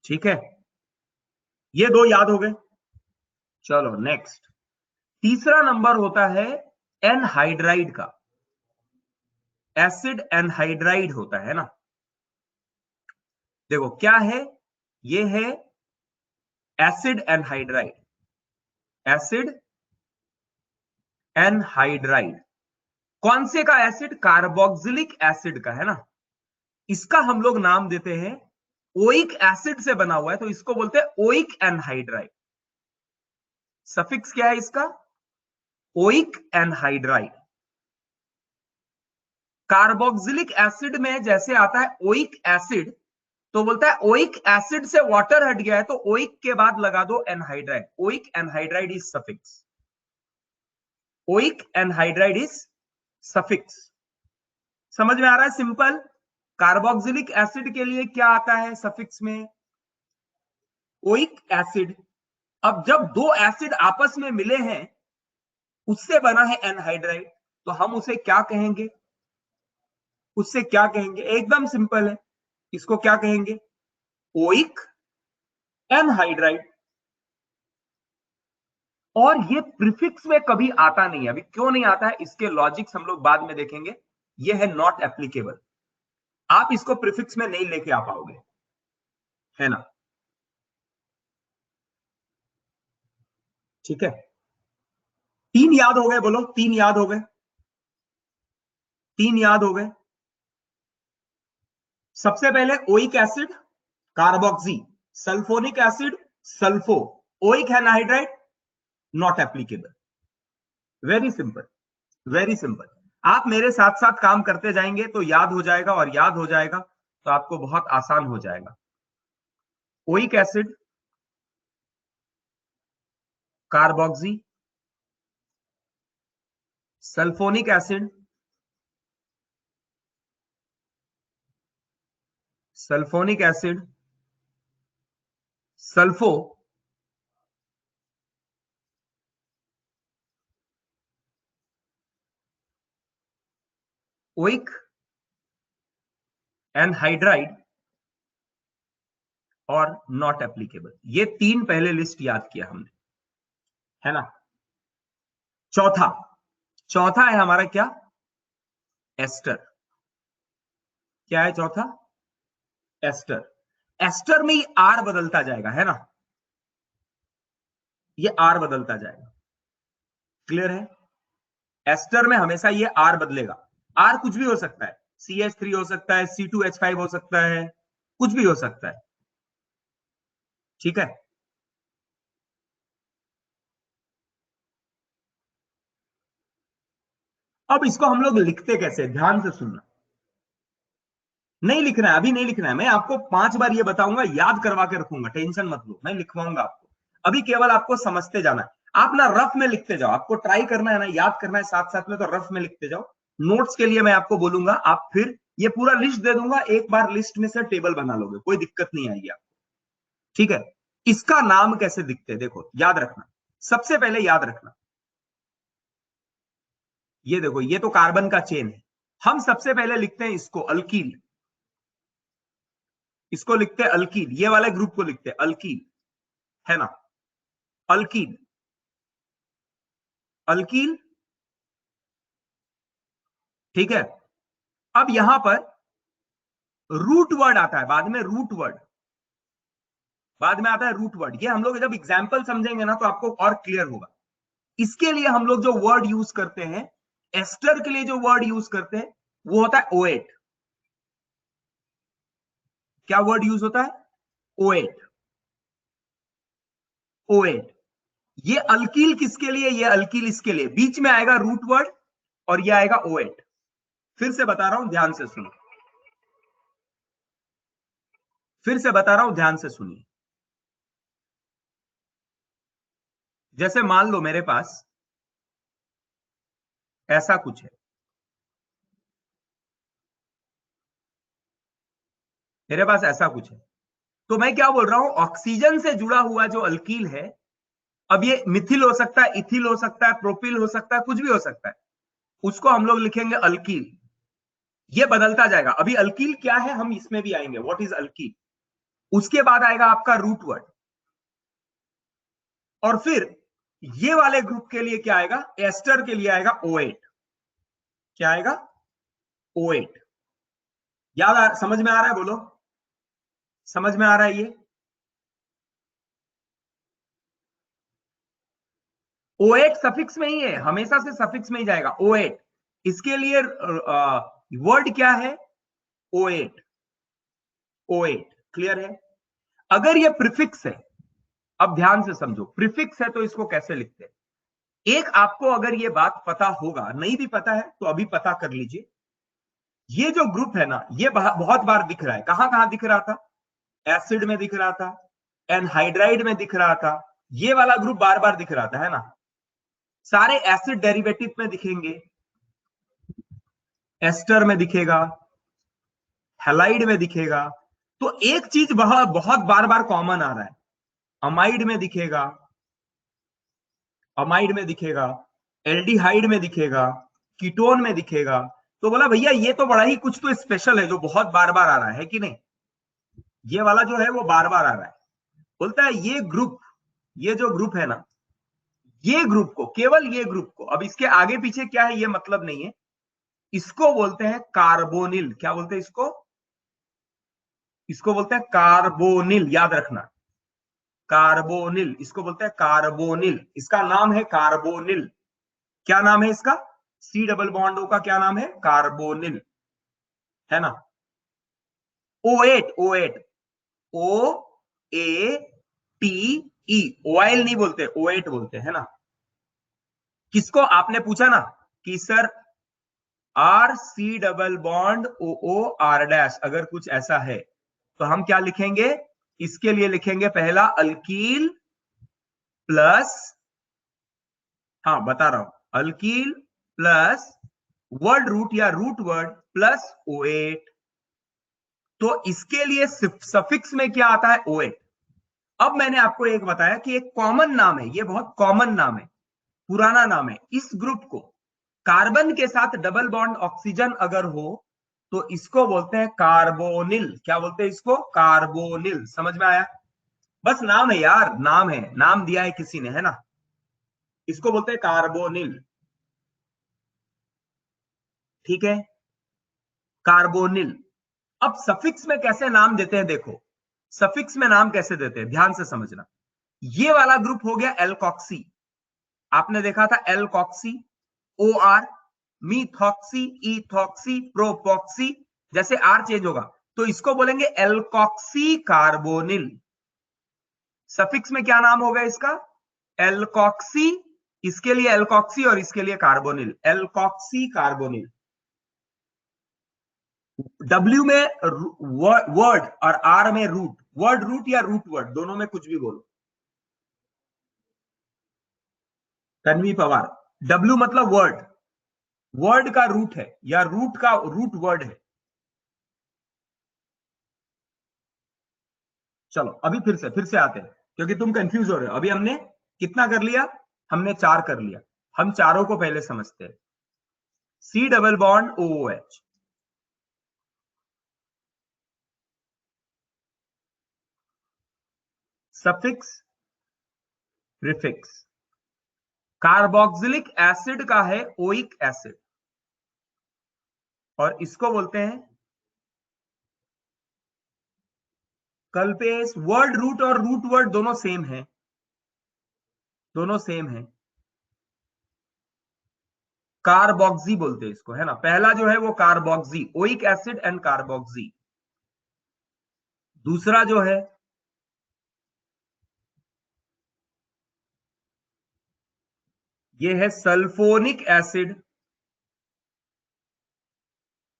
ठीक है, ये दो याद हो गए। चलो नेक्स्ट, तीसरा नंबर होता है एनहाइड्राइड का, एसिड एनहाइड्राइड होता है ना। देखो क्या है, ये है एसिड एनहाइड्राइड, एसिड एनहाइड्राइड। कौन से का एसिड? कार्बोक्सिलिक एसिड का, है ना। इसका हम लोग नाम देते हैं, ओइक एसिड से बना हुआ है तो इसको बोलते हैं ओइक एनहाइड्राइड। सफिक्स क्या है इसका? Oic anhydride. कार्बोक्सिलिक एसिड में जैसे आता है ओइक एसिड, तो बोलता है ओइक एसिड से वाटर हट गया है तो ओइक के बाद लगा दो anhydride, oic anhydride is suffix, oic anhydride is suffix. समझ में आ रहा है? सिंपल। कार्बोक्सिलिक एसिड के लिए क्या आता है सफिक्स में? Oic acid. अब जब दो एसिड आपस में मिले हैं, उससे बना है एनहाइड्राइड, तो हम उसे क्या कहेंगे? उससे क्या कहेंगे? एकदम सिंपल है, इसको क्या कहेंगे? Oic anhydride. और ये प्रीफिक्स में कभी आता नहीं है। अभी क्यों नहीं आता है, इसके लॉजिक्स हम लोग बाद में देखेंगे। ये है नॉट एप्लीकेबल, आप इसको प्रीफिक्स में नहीं लेके आ पाओगे, है ना। ठीक है, तीन याद हो गए, बोलो तीन याद हो गए, तीन याद हो गए। सबसे पहले oic acid, carboxy, sulphonic acid, sulpho, oic anhydride, not applicable. Very simple, very simple. आप मेरे साथ साथ काम करते जाएंगे तो याद हो जाएगा, और याद हो जाएगा तो आपको बहुत आसान हो जाएगा। Oic acid, carboxy, sulphonic acid, sulphonic acid, sulpho, oic anhydride, और नॉट एप्लीकेबल। ये तीन पहले लिस्ट याद किया हमने, है ना। चौथा, चौथा है हमारा क्या? एस्टर। क्या है चौथा? एस्टर। एस्टर में ये आर बदलता जाएगा, है ना, ये आर बदलता जाएगा। क्लियर है? एस्टर में हमेशा ये आर बदलेगा। आर कुछ भी हो सकता है, CH3 हो सकता है, C2H5 हो सकता है, कुछ भी हो सकता है। ठीक है, अब इसको हम लोग लिखते कैसे, ध्यान से सुनना। नहीं लिखना है, अभी नहीं लिखना है, मैं आपको 5 बार ये बताऊंगा, याद करवा के रखूंगा, टेंशन मत लो, मैं लिखवाऊंगा आपको। अभी केवल आपको समझते जाना है। आप ना रफ में लिखते जाओ, आपको ट्राई करना है ना, याद करना है साथ साथ में, तो रफ में लिखते जाओ। नोट्स के लिए मैं आपको बोलूंगा, आप फिर ये पूरा लिस्ट दे दूंगा, एक बार लिस्ट में से टेबल बना लोगे, कोई दिक्कत नहीं आएगी आपको, ठीक है। इसका नाम कैसे दिखते हैं देखो, याद रखना, सबसे पहले याद रखना, ये देखो, ये तो कार्बन का चेन है, हम सबसे पहले लिखते हैं इसको अल्कील, इसको लिखते हैं अल्कील, ये वाले ग्रुप को लिखते हैं अल्कील, है ना, अल्कील, अल्कील, ठीक है। अब यहां पर रूट वर्ड आता है बाद में, रूट वर्ड बाद में आता है, रूट वर्ड, ये हम लोग जब एग्जाम्पल समझेंगे ना तो आपको और क्लियर होगा। इसके लिए हम लोग जो वर्ड यूज करते हैं, एस्टर के लिए जो वर्ड यूज करते हैं वो होता है O8। क्या वर्ड यूज होता है? O8, O8। ये अल्कील किसके लिए? ये अल्कील इसके लिए, बीच में आएगा रूट वर्ड और ये आएगा O8। फिर से बता रहा हूं, ध्यान से सुनो, फिर से बता रहा हूं, ध्यान से सुनिए। जैसे मान लो मेरे पास ऐसा कुछ है, मेरे पास ऐसा कुछ है, तो मैं क्या बोल रहा हूं, ऑक्सीजन से जुड़ा हुआ जो अल्कील है, अब ये मिथिल हो सकता है, इथिल हो सकता है, प्रोपिल हो सकता है, कुछ भी हो सकता है, उसको हम लोग लिखेंगे अल्कील। ये बदलता जाएगा, अभी अल्कील क्या है हम इसमें भी आएंगे, व्हाट इज अल्कील। उसके बाद आएगा आपका रूट वर्ड, और फिर ये वाले ग्रुप के लिए क्या आएगा, एस्टर के लिए आएगा O8। क्या आएगा? O8। समझ में आ रहा है? बोलो, समझ में आ रहा है ये? O8 सफिक्स में ही है, हमेशा से सफिक्स में ही जाएगा O8। इसके लिए वर्ड क्या है? O8, O8, क्लियर है। अगर ये प्रीफिक्स है, अब ध्यान से समझो, प्रीफिक्स है तो इसको कैसे लिखते हैं। एक आपको अगर ये बात पता होगा, नहीं भी पता है तो अभी पता कर लीजिए। ये जो ग्रुप है ना, ये बहुत बार दिख रहा है, कहां कहां दिख रहा था? एसिड में दिख रहा था, एनहाइड्राइड में दिख रहा था, ये वाला ग्रुप बार बार दिख रहा था, है ना। सारे एसिड डेरिवेटिव में दिखेंगे, एस्टर में दिखेगा, हैलाइड में दिखेगा। तो एक चीज बहुत बहुत बार बार कॉमन आ रहा है, अमाइड में दिखेगा, अमाइड में दिखेगा, एल्डिहाइड में दिखेगा, कीटोन में दिखेगा। तो बोला भैया ये तो बड़ा ही कुछ तो स्पेशल है जो बहुत बार बार आ रहा है कि नहीं, ये वाला जो है वो बार बार आ रहा है। बोलता है ये ग्रुप, ये जो ग्रुप है ना, ये ग्रुप को, केवल ये ग्रुप को, अब इसके आगे पीछे क्या है ये मतलब नहीं है, इसको बोलते हैं कार्बोनिल। क्या बोलते हैं इसको? इसको बोलते हैं कार्बोनिल, याद रखना, कार्बोनिल, इसको बोलते हैं कार्बोनिल, इसका नाम है कार्बोनिल। क्या नाम है इसका? C डबल बॉन्ड O का क्या नाम है? कार्बोनिल, है ना। O8, O8, O-A-T-E, ऑयल नहीं बोलते, O8 बोलते हैं ना। किसको आपने पूछा ना कि sir R-C double bond O-O-R-, अगर कुछ ऐसा है तो हम क्या लिखेंगे? इसके लिए लिखेंगे पहला अल्कील प्लस, हाँ बता रहा हूं, अल्कील प्लस वर्ड रूट या रूट वर्ड प्लस O8। तो इसके लिए सफिक्स में क्या आता है? O8। अब मैंने आपको एक बताया कि एक कॉमन नाम है, ये बहुत कॉमन नाम है, पुराना नाम है, इस ग्रुप को कार्बन के साथ डबल बॉन्ड ऑक्सीजन अगर हो तो इसको बोलते हैं कार्बोनिल। क्या बोलते हैं इसको? कार्बोनिल। समझ में आया? बस नाम है यार, नाम है, नाम दिया है किसी ने, है ना। इसको बोलते हैं कार्बोनिल, ठीक है, कार्बोनिल। अब सफिक्स में कैसे नाम देते हैं देखो, सफिक्स में नाम कैसे देते हैं ध्यान से समझना। ये वाला ग्रुप हो गया एल्कॉक्सी, आपने देखा था एल्कॉक्सी, OR, मीथॉक्सी, इथॉक्सी, प्रोपॉक्सी, जैसे R चेंज होगा तो इसको बोलेंगे एल्कॉक्सी कार्बोनिल। सफिक्स में क्या नाम होगा इसका? एल्कॉक्सी, इसके लिए एल्कॉक्सी और इसके लिए कार्बोनिल, एल्कॉक्सी कार्बोनिल। W में वर्ड और R में रूट, वर्ड रूट या रूट वर्ड, दोनों में कुछ भी बोलो। तन्वी पवार। डब्ल्यू मतलब वर्ड, वर्ड का रूट है या रूट का रूट वर्ड है। चलो अभी फिर से आते हैं क्योंकि तुम कंफ्यूज हो रहे हो। अभी हमने कितना कर लिया, हमने 4 कर लिया। हम चारों को पहले समझते हैं। C double bond OOH, suffix prefix. Carboxylic acid का है ओइक एसिड और इसको बोलते हैं कल्पेस। वर्ड रूट और रूट वर्ड दोनों सेम है, दोनों सेम है। कार्बोक्सी बोलते हैं इसको, है ना। पहला जो है वो carboxy, oic acid and carboxy. दूसरा जो है ये है सल्फोनिक एसिड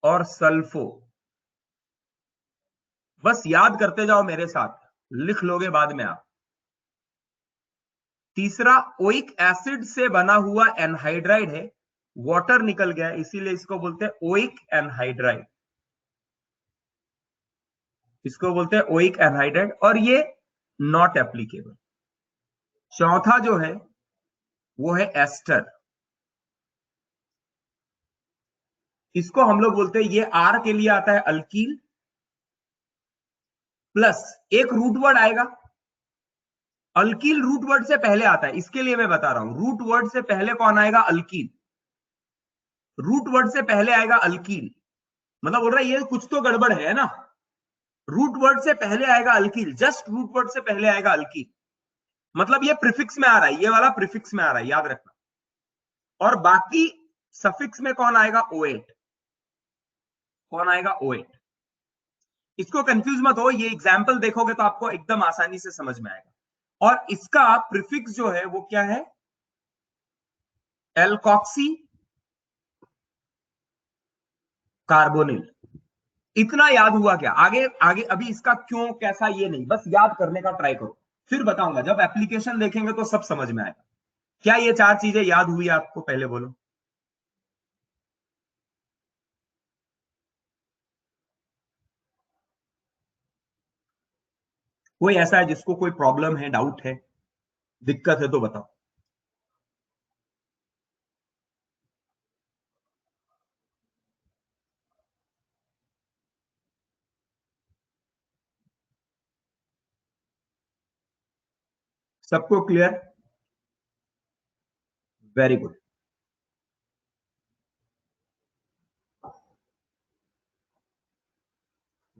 और सल्फो। बस याद करते जाओ मेरे साथ, लिख लोगे बाद में आप। तीसरा ओइक एसिड से बना हुआ एनहाइड्राइड है, वाटर निकल गया इसीलिए इसको बोलते हैं ओइक एनहाइड्राइड, इसको बोलते हैं ओइक एनहाइड्राइड और ये नॉट एप्लीकेबल। चौथा जो है वो है एस्टर, इसको हम लोग बोलते हैं, ये आर के लिए आता है अल्कील, प्लस एक रूट वर्ड आएगा। अल्कील रूट वर्ड से पहले आता है, इसके लिए मैं बता रहा हूं। रूट वर्ड से पहले कौन आएगा? अल्कील। रूट वर्ड से पहले आएगा अल्कील, मतलब बोल रहा है ये कुछ तो गड़बड़ है ना। रूट वर्ड से पहले आएगा अल्कील, जस्ट रूट वर्ड से पहले आएगा अल्कील, मतलब ये प्रीफिक्स में आ रहा है, ये वाला प्रीफिक्स में आ रहा है, याद रखना। और बाकी सफिक्स में कौन आएगा? O8। कौन आएगा? O8। इसको कंफ्यूज मत हो, ये एग्जाम्पल देखोगे तो आपको एकदम आसानी से समझ में आएगा। और इसका प्रीफिक्स जो है वो क्या है? Alkoxy carbonyl. इतना याद हुआ क्या? आगे आगे अभी इसका क्यों कैसा ये नहीं, बस याद करने का ट्राई करो, फिर बताऊंगा। जब एप्लीकेशन देखेंगे तो सब समझ में आएगा। क्या ये 4 चीजें याद हुई आपको? पहले बोलो। कोई ऐसा है जिसको कोई प्रॉब्लम है, डाउट है, दिक्कत है तो बताओ। सबको clear? Very good,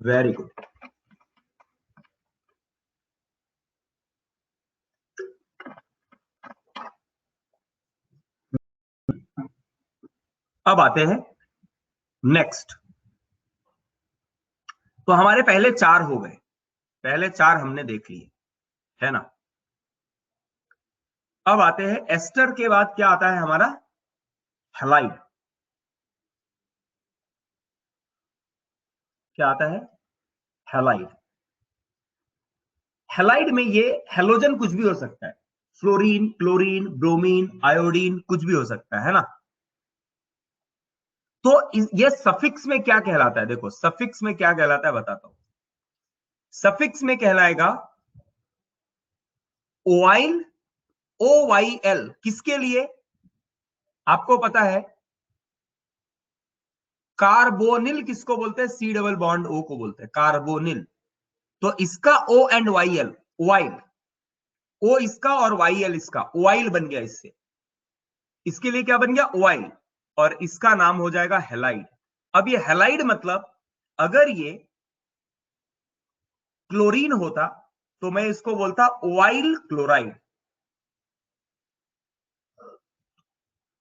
very good. अब आते हैं नेक्स्ट। तो हमारे पहले 4 हो गए, पहले 4 हमने देख लिए, है ना। अब आते हैं एस्टर के बाद क्या आता है हमारा? हैलाइड। क्या आता है? हैलाइड। हैलाइड में ये हेलोजन कुछ भी हो सकता है, फ्लोरीन, क्लोरीन, ब्रोमीन, आयोडीन, कुछ भी हो सकता है ना। तो ये सफिक्स में क्या कहलाता है? देखो सफिक्स में क्या कहलाता है बताता हूं। सफिक्स में कहलाएगा ओवाइल, OYL। किसके लिए? आपको पता है कार्बोनिल किसको बोलते हैं? C डबल बॉन्ड O को बोलते हैं कार्बोनिल। तो इसका O एंड YL, ओवाइल, O इसका और YL इसका, ओवाइल बन गया इससे। इसके लिए क्या बन गया? ओवाइल। और इसका नाम हो जाएगा हैलाइड। अब ये हैलाइड मतलब अगर ये क्लोरीन होता तो मैं इसको बोलता ओवाइल क्लोराइड।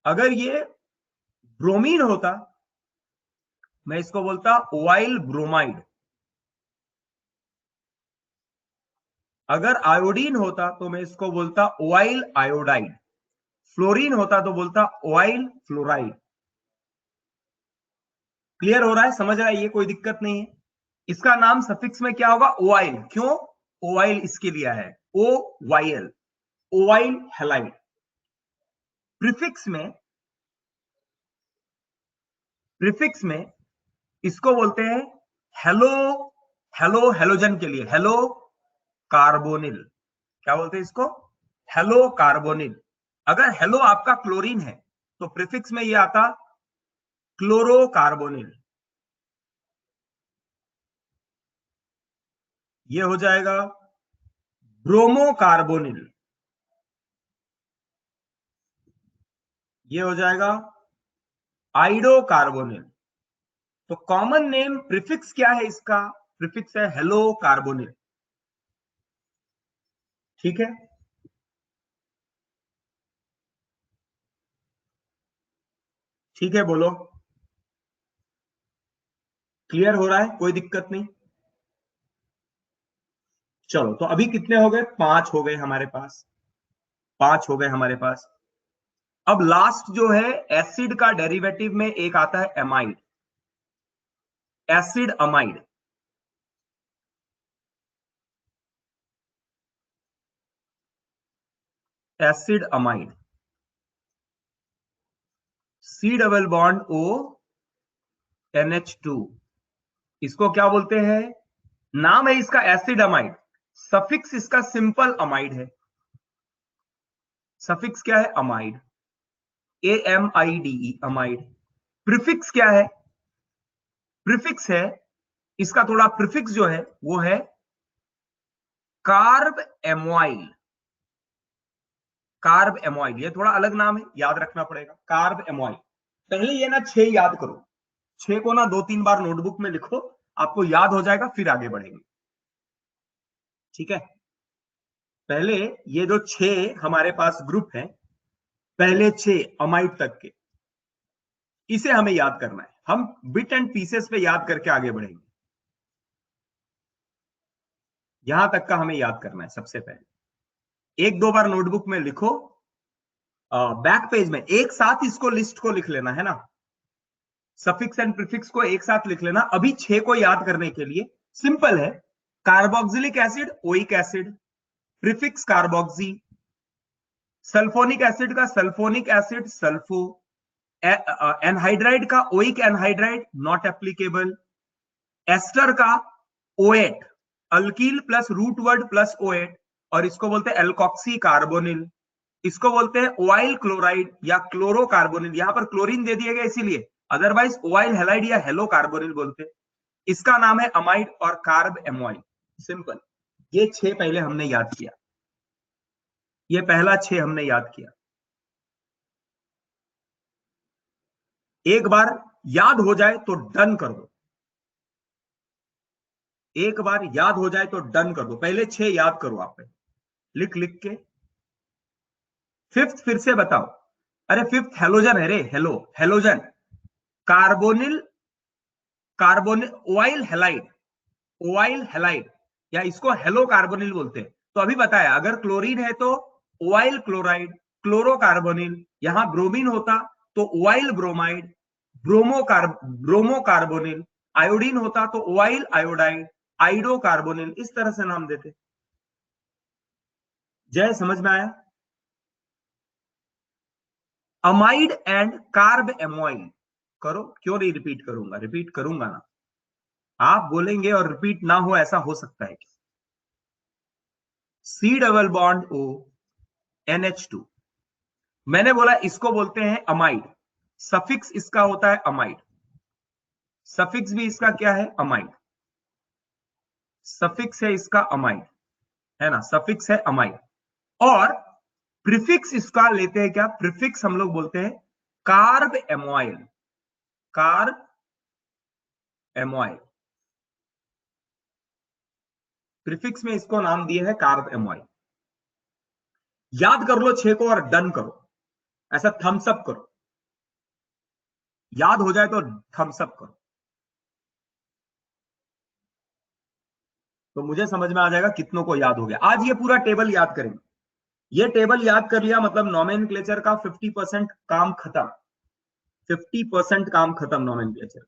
अगर ये ब्रोमीन होता मैं इसको बोलता ओवाइल ब्रोमाइड। अगर आयोडीन होता तो मैं इसको बोलता ओवाइल आयोडाइड। फ्लोरीन होता तो बोलता ओवाइल फ्लोराइड। क्लियर हो रहा है? समझ रहा है? ये कोई दिक्कत नहीं है। इसका नाम सफिक्स में क्या होगा? ओवाइल। क्यों ओवाइल? इसके लिए है O YL, ओवाइल हैलाइड। प्रीफिक्स में इसको बोलते हैं हेलो, हेलोजन के लिए हेलो कार्बोनिल। क्या बोलते हैं इसको? Hello carbonyl. अगर हेलो आपका क्लोरीन है तो प्रीफिक्स में ये आता क्लोरोकार्बोनिल। ये हो जाएगा ब्रोमोकार्बोनिल। ये हो जाएगा आइडोकार्बोनिल। तो कॉमन नेम प्रीफिक्स क्या है इसका? प्रीफिक्स है हेलो कार्बोनिल। ठीक है, ठीक है, बोलो। क्लियर हो रहा है? कोई दिक्कत नहीं। चलो, तो अभी कितने हो गए? 5 हो गए हमारे पास। 5 हो गए हमारे पास। अब लास्ट जो है, एसिड का डेरिवेटिव में एक आता है amide, acid amide. Acid amide, C double bond O NH2। इसको क्या बोलते हैं? नाम है इसका एसिड अमाइड, सफिक्स इसका सिंपल अमाइड है। सफिक्स क्या है? Amide, AMIDE, amide. प्रीफिक्स क्या है? प्रीफिक्स है इसका, थोड़ा प्रीफिक्स जो है वो है कार्ब एमोइल। कार्ब एमोइल, ये थोड़ा अलग नाम है, याद रखना पड़ेगा। कार्ब एमोइल। पहले ये ना 6 याद करो, 6 को ना 2-3 बार नोटबुक में लिखो, आपको याद हो जाएगा, फिर आगे बढ़ेंगे। ठीक है, पहले ये जो 6 हमारे पास ग्रुप है, पहले 6 अमाइड तक के, इसे हमें याद करना है। हम बिट एंड पीसेस पे याद करके आगे बढ़ेंगे। यहां तक का हमें याद करना है सबसे पहले। 1-2 बार नोटबुक में लिखो, बैक पेज में एक साथ इसको लिस्ट को लिख लेना है ना, सफिक्स एंड प्रीफिक्स को एक साथ लिख लेना। अभी 6 को याद करने के लिए सिंपल है। Carboxylic acid oic acid, prefix carboxy. Sulphonic acid का सल्फोनिक एसिड सल्फो। एनहाइड्राइड का oic anhydride, not applicable. Ester का oate, alkyl plus root word plus oate, और इसको बोलते हैं एल्कॉक्सी कार्बोनिल। इसको बोलते हैं ओआइल क्लोराइड या क्लोरोकार्बोनिल। यहां पर क्लोरीन दे दिया गया इसीलिए, अदरवाइज ओआइल हेलाइड या हेलो कार्बोनिल बोलते हैं। इसका नाम है अमाइड और कार्ब एमोइल। सिंपल। ये 6 पहले हमने याद किया, ये पहला 6 हमने याद किया। एक बार याद हो जाए तो डन कर दो, एक बार याद हो जाए तो डन कर दो। पहले 6 याद करो आप, लिख लिख के। फिफ्थ फिर से बताओ। अरे फिफ्थ हेलोजन है रे, halo, halogen. Carbonyl, carbonyl oyl halide, oyl halide, या इसको हेलो कार्बोनिल बोलते हैं। तो अभी बताया, अगर क्लोरीन है तो ओआइल क्लोराइड, क्लोरोकार्बोनिल। यहां ब्रोमीन होता तो ओआइल ब्रोमाइड, ब्रोमोकार्बोनिल। आयोडीन होता तो ओआइल आयोडाइड, आइडोकार्बोनिल। इस तरह से नाम देते। जय, समझ में आया? Amide and carbamoyl. करो, क्यों नहीं रिपीट करूंगा, रिपीट करूंगा ना। आप बोलेंगे और रिपीट ना हो, ऐसा हो सकता है? C double bond O NH2। मैंने बोला इसको बोलते हैं अमाइड, सफिक्स इसका होता है अमाइड। सफिक्स भी इसका क्या है? अमाइड। सफिक्स है इसका अमाइड, है ना, सफिक्स है अमाइड। और प्रीफिक्स इसका लेते हैं क्या? प्रीफिक्स हम लोग बोलते हैं कार्ब एमोइल, कार्ब एमोइल। प्रीफिक्स में इसको नाम दिए है कार्ब एमोइल। याद कर लो 6 को और डन करो, ऐसा थम्स अप करो। याद हो जाए तो थम्स अप करो, तो मुझे समझ में आ जाएगा कितनों को याद हो गया। आज ये पूरा टेबल याद करेंगे। ये टेबल याद कर लिया मतलब नोमेनक्लेचर का 50% काम खत्म। 50% काम खत्म नोमेनक्लेचर।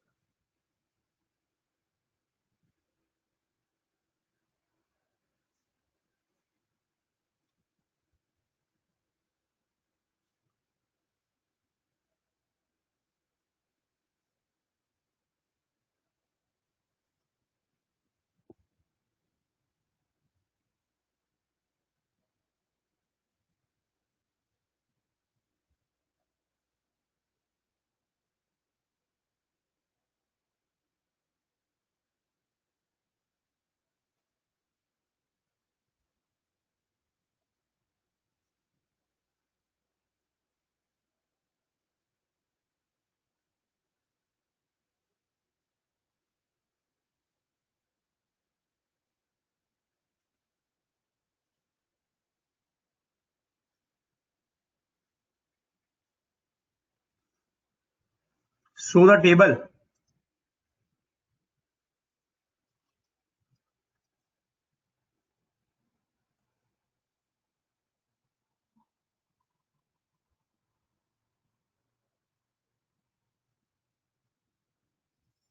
Show the table.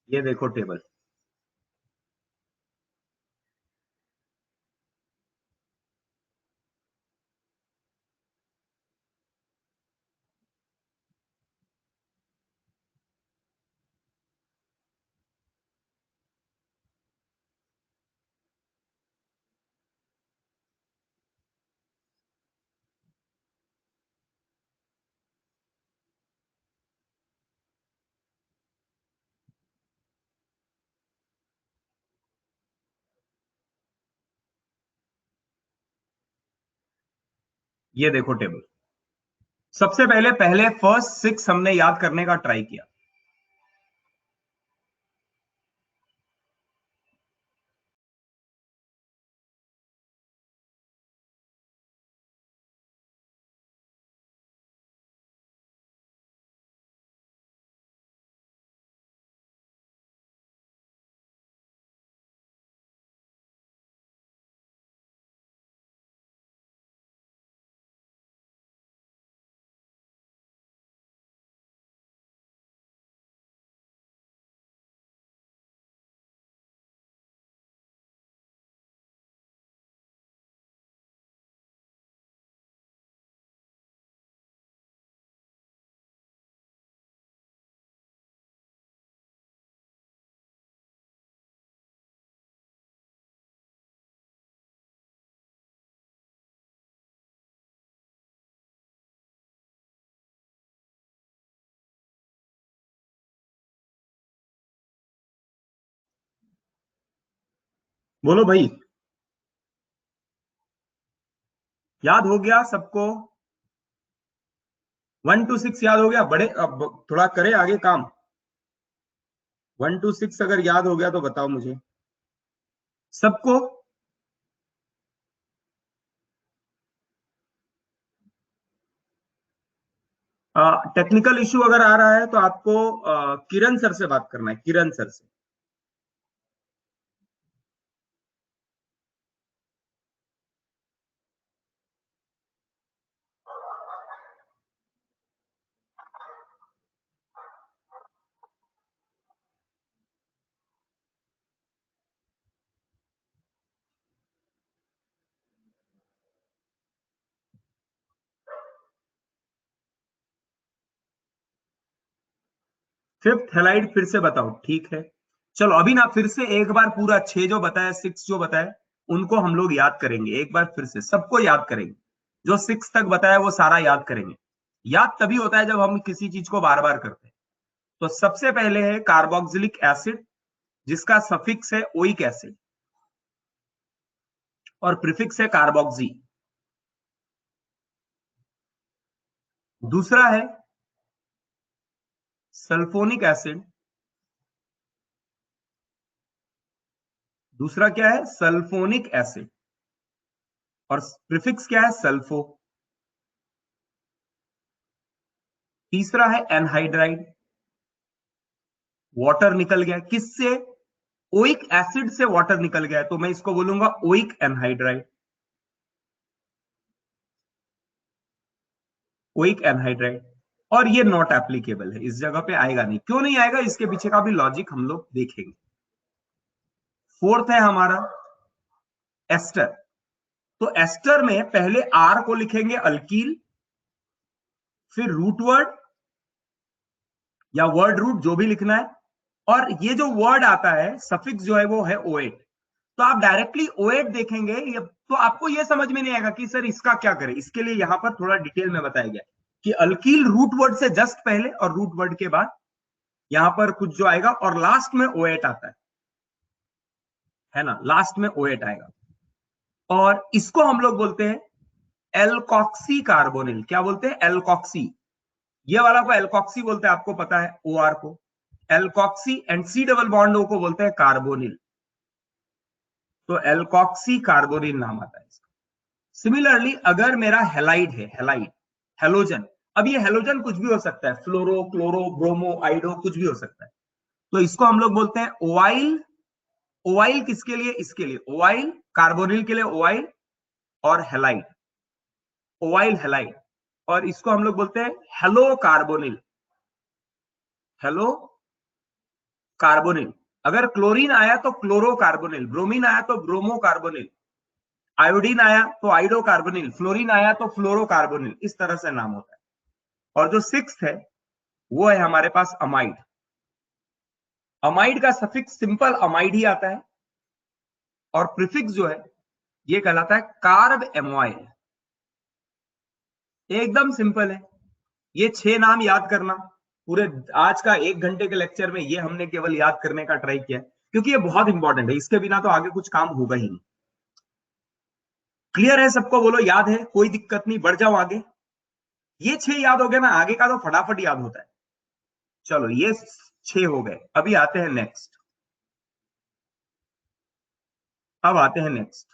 ये देखो टेबल। ये देखो टेबल। सबसे पहले पहले फर्स्ट सिक्स हमने याद करने का ट्राई किया। बोलो भाई, याद हो गया सबको? 1 to 6 याद हो गया? बड़े अब थोड़ा करे आगे काम। 1 to 6 अगर याद हो गया तो बताओ मुझे सबको। टेक्निकल इशू अगर आ रहा है तो आपको किरण सर से बात करना है, किरण सर से। फिफ्थ हेलाइड फिर से बताओ, ठीक है। चलो अभी ना फिर से एक बार पूरा 6 जो बताया, 6 जो बताया, उनको हम लोग याद करेंगे एक बार फिर से, सबको याद करेंगे। जो 6 तक बताया वो सारा याद करेंगे। याद तभी होता है जब हम किसी चीज को बार बार करते हैं। तो सबसे पहले है कार्बोक्सिलिक एसिड, जिसका सफिक्स है ओइक एसिड और प्रीफिक्स है कार्बोक्सी। दूसरा है सल्फोनिक एसिड। दूसरा क्या है? Sulphonic acid. और प्रीफिक्स क्या है? सल्फो। तीसरा है एनहाइड्राइड। वाटर निकल गया किससे? ओइक एसिड से वाटर निकल गया, तो मैं इसको बोलूंगा ओइक एनहाइड्राइड। Oic anhydride. और ये नॉट एप्लीकेबल है, इस जगह पे आएगा नहीं। क्यों नहीं आएगा? इसके पीछे का भी लॉजिक हम लोग देखेंगे। फोर्थ है हमारा एस्टर। तो एस्टर में पहले आर को लिखेंगे अल्कील, फिर रूट वर्ड या वर्ड रूट जो भी लिखना है। और ये जो वर्ड आता है सफिक्स जो है वो है ओएट। तो आप डायरेक्टली ओएट देखेंगे तो आपको ये समझ में नहीं आएगा कि सर इसका क्या करें। इसके लिए यहां पर थोड़ा डिटेल में बताया गया कि अल्कील रूट वर्ड से जस्ट पहले और रूट वर्ड के बाद यहां पर कुछ जो आएगा और लास्ट में ओएट आता है ना, लास्ट में ओएट आएगा। और इसको हम लोग बोलते हैं एल्कॉक्सी कार्बोनिल। क्या बोलते हैं? एल्कॉक्सी। ये वाला को एल्कॉक्सी बोलते हैं, आपको पता है, ओ आर को alkoxy, and C double bond O को बोलते हैं कार्बोनिल। तो एल्कॉक्सी कार्बोनिल नाम आता है इसका। सिमिलरली अगर मेरा हेलाइड है, हेलाइड हेलोजन, अब ये हेलोजन कुछ भी हो सकता है, फ्लोरो, क्लोरो, ब्रोमो, आइडो, कुछ भी हो सकता है। तो इसको हम लोग बोलते हैं ओवाइल। ओवाइल किसके लिए? इसके लिए ओवाइल, कार्बोनिल के लिए ओवाइल और हेलाइड, ओवाइल हेलाइड। और इसको हम लोग बोलते हैं हेलो कार्बोनिल, हेलो कार्बोनिल। अगर क्लोरीन आया तो क्लोरो कार्बोनिल, ब्रोमीन आया तो ब्रोमो कार्बोनिल, आयोडीन आया तो आइडो कार्बोनिल, फ्लोरीन आया तो फ्लोरो कार्बोनिल, इस तरह से नाम होता है। और जो सिक्स्थ है वो है हमारे पास अमाइड। अमाइड का सफिक्स सिंपल अमाइड ही आता है, और प्रीफिक्स जो है ये कहलाता है कार्ब एमोइल। एकदम सिंपल है। ये 6 नाम याद करना, पूरे आज का 1 घंटे के लेक्चर में ये हमने केवल याद करने का ट्राई किया, क्योंकि ये बहुत इंपॉर्टेंट है, इसके बिना तो आगे कुछ काम होगा ही नहीं। क्लियर है सबको? बोलो याद है, कोई दिक्कत नहीं, बढ़ जाओ आगे। ये 6 याद हो गए ना, आगे का तो फटाफट याद होता है। चलो ये 6 हो गए, अभी आते हैं नेक्स्ट। अब आते हैं नेक्स्ट।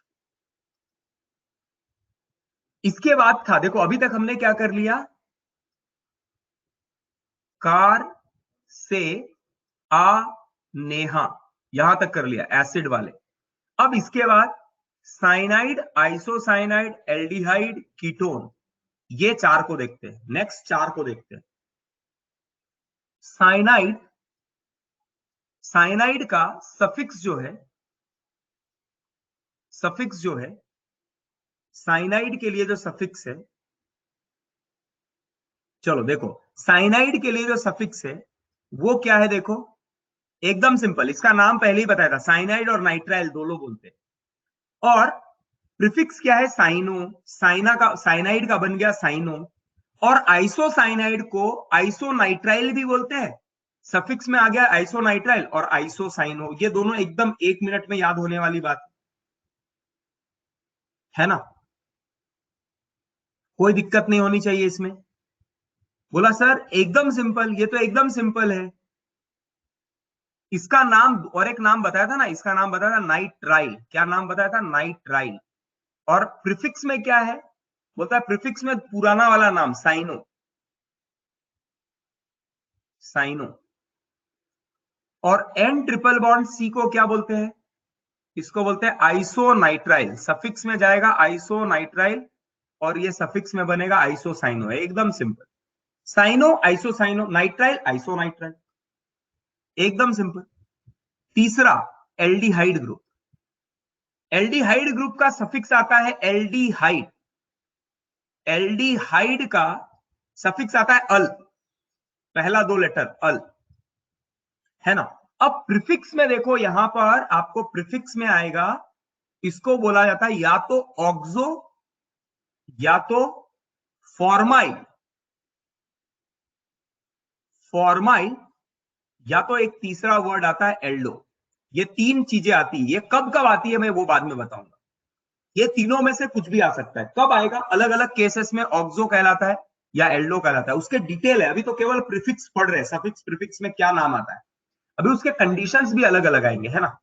इसके बाद था, देखो अभी तक हमने क्या कर लिया, कार से आ नेहा, यहां तक कर लिया एसिड वाले। अब इसके बाद साइनाइड, आइसोसाइनाइड, एल्डिहाइड, कीटोन, ये 4 को देखते हैं। नेक्स्ट 4 को देखते हैं। साइनाइड, साइनाइड का सफिक्स जो है, सफिक्स जो है, साइनाइड के लिए जो सफिक्स है, चलो देखो साइनाइड के लिए जो सफिक्स है वो क्या है, देखो एकदम सिंपल, इसका नाम पहले ही बताया था, साइनाइड और नाइट्राइल दोनों बोलते हैं। और प्रीफिक्स क्या है? साइनो, साइना का, साइनाइड का बन गया साइनो। और आइसोसाइनाइड को आइसोनाइट्राइल भी बोलते हैं, सफिक्स में आ गया आइसोनाइट्राइल और आइसोसाइनो, ये दोनों एकदम 1 मिनट में याद होने वाली बात है ना, कोई दिक्कत नहीं होनी चाहिए इसमें। बोला सर एकदम सिंपल, ये तो एकदम सिंपल है। इसका नाम और एक नाम बताया था ना, इसका नाम बताया था नाइट्राइल। क्या नाम बताया था? नाइट्राइल। और प्रीफिक्स में क्या है? बोलता है प्रीफिक्स में पुराना वाला नाम साइनो, साइनो। और एन ट्रिपल बॉन्ड सी को क्या बोलते हैं? इसको बोलते हैं आइसोनाइट्राइल, सफिक्स में जाएगा आइसोनाइट्राइल और ये सफिक्स में बनेगा आइसोसाइनो। है एकदम सिंपल, साइनो आइसोसाइनो, नाइट्राइल आइसोनाइट्राइल, एकदम सिंपल। तीसरा एल्डिहाइड ग्रुप, एल्डिहाइड ग्रुप का सफिक्स आता है एल्डिहाइड, एल्डिहाइड का सफिक्स आता है अल, पहला 2 लेटर अल, है ना। अब प्रीफिक्स में देखो, यहां पर आपको प्रीफिक्स में आएगा, इसको बोला जाता है या तो ऑक्सो या तो फॉर्माइल, फॉर्माइल या तो एक तीसरा वर्ड आता है एल्डो। ये 3 चीजें आती है, ये कब कब आती है मैं वो बाद में बताऊंगा। ये तीनों में से कुछ भी आ सकता है, कब आएगा अलग अलग केसेस में ऑक्सो कहलाता है या एल्डो कहलाता है, उसके डिटेल है, अभी तो केवल प्रीफिक्स पढ़ रहे हैं, सफिक्स प्रीफिक्स में क्या नाम आता है, अभी उसके कंडीशंस भी अलग अलग आएंगे, है ना।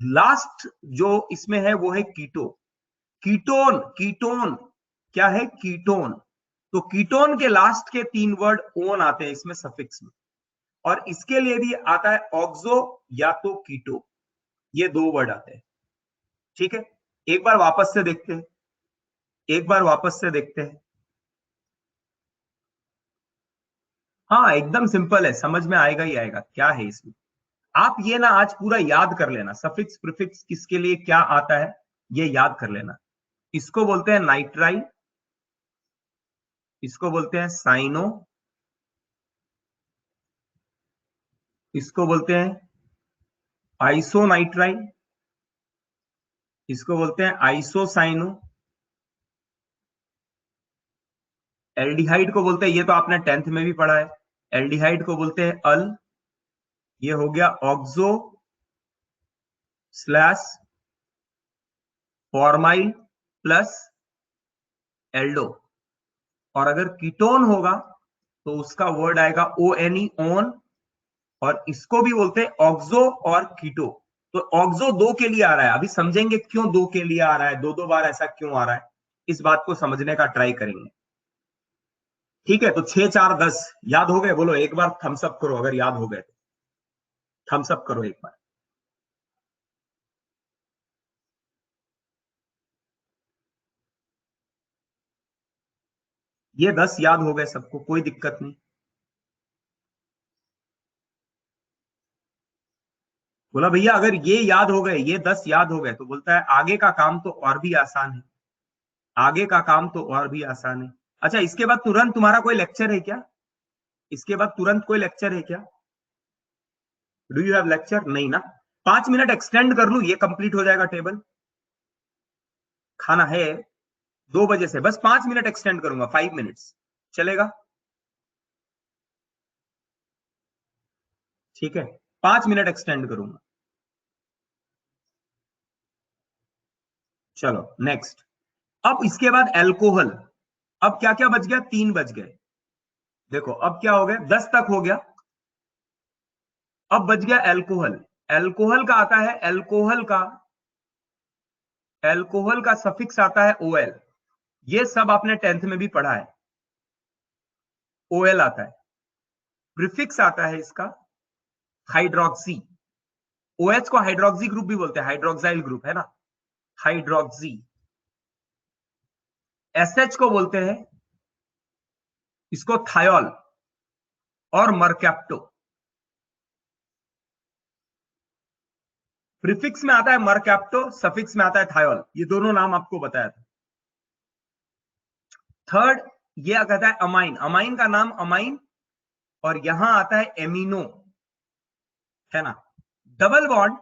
लास्ट जो इसमें है वो है कीटो, कीटोन, कीटोन क्या है? कीटोन। तो कीटोन के लास्ट के 3 वर्ड ओन आते हैं इसमें सफिक्स में, और इसके लिए भी आता है ऑक्सो या तो कीटो, ये 2 वर्ड आते हैं। ठीक है, एक बार वापस से देखते हैं, एक बार वापस से देखते हैं। हाँ एकदम सिंपल है, समझ में आएगा ही आएगा क्या है इसमें। आप ये ना आज पूरा याद कर लेना, सफिक्स प्रीफिक्स किसके लिए क्या आता है ये याद कर लेना। इसको बोलते हैं नाइट्राइल, इसको बोलते हैं साइनो, इसको बोलते हैं आइसोनाइट्राइल, इसको बोलते हैं आइसोसाइनो, एल्डिहाइड को बोलते हैं, ये तो आपने 10th में भी पढ़ा है, एल्डिहाइड को बोलते हैं अल, ये हो गया oxo slash formyl plus Aldo. और अगर कीटोन होगा तो उसका वर्ड आएगा ओ एन ई, ओन, और इसको भी बोलते हैं ऑक्सो और कीटो। तो ऑक्सो 2 के लिए आ रहा है, अभी समझेंगे क्यों 2 के लिए आ रहा है, 2 2 बार ऐसा क्यों आ रहा है, इस बात को समझने का ट्राई करेंगे। ठीक है, तो 6 4 10 याद हो गए? बोलो एक बार थम्स अप करो अगर याद हो गए तो, थम्स अप करो एक बार। ये 10 याद हो गए सबको, कोई दिक्कत नहीं। बोला भैया अगर ये याद हो गए, ये 10 याद हो गए, तो बोलता है आगे का काम तो और भी आसान है, आगे का काम तो और भी आसान है। अच्छा, इसके बाद तुरंत तुम्हारा कोई लेक्चर है क्या? इसके बाद तुरंत कोई लेक्चर है क्या? Do you have lecture? नहीं ना। 5 मिनट एक्सटेंड कर लू, ये कंप्लीट हो जाएगा टेबल। खाना है 2 बजे से, बस 5 मिनट एक्सटेंड करूंगा, 5 मिनट्स चलेगा? ठीक है, 5 मिनट एक्सटेंड करूंगा। चलो नेक्स्ट। अब इसके बाद एल्कोहल। अब क्या क्या बच गया? 3 बच गए। देखो अब क्या हो गया, 10 तक हो गया। अब बच गया एल्कोहल। एल्कोहल का आता है, एल्कोहल का सफिक्स आता है ओएल। ये सब आपने 10th में भी पढ़ा है। ओएल आता है। प्रीफिक्स आता है इसका हाइड्रोक्सी। ओएच को हाइड्रोक्सी ग्रुप भी बोलते हैं, हाइड्रोक्साइल ग्रुप है ना, हाइड्रोक्सी। एसएच को बोलते हैं इसको थायोल और मरकैप्टो। प्रीफिक्स में आता है मरकैप्टो, सफिक्स में आता है थायोल। ये दोनों नाम आपको बताया था। थर्ड, ये कहता है अमाइन। अमाइन का नाम अमाइन, और यहां आता है एमिनो, है ना। डबल बॉन्ड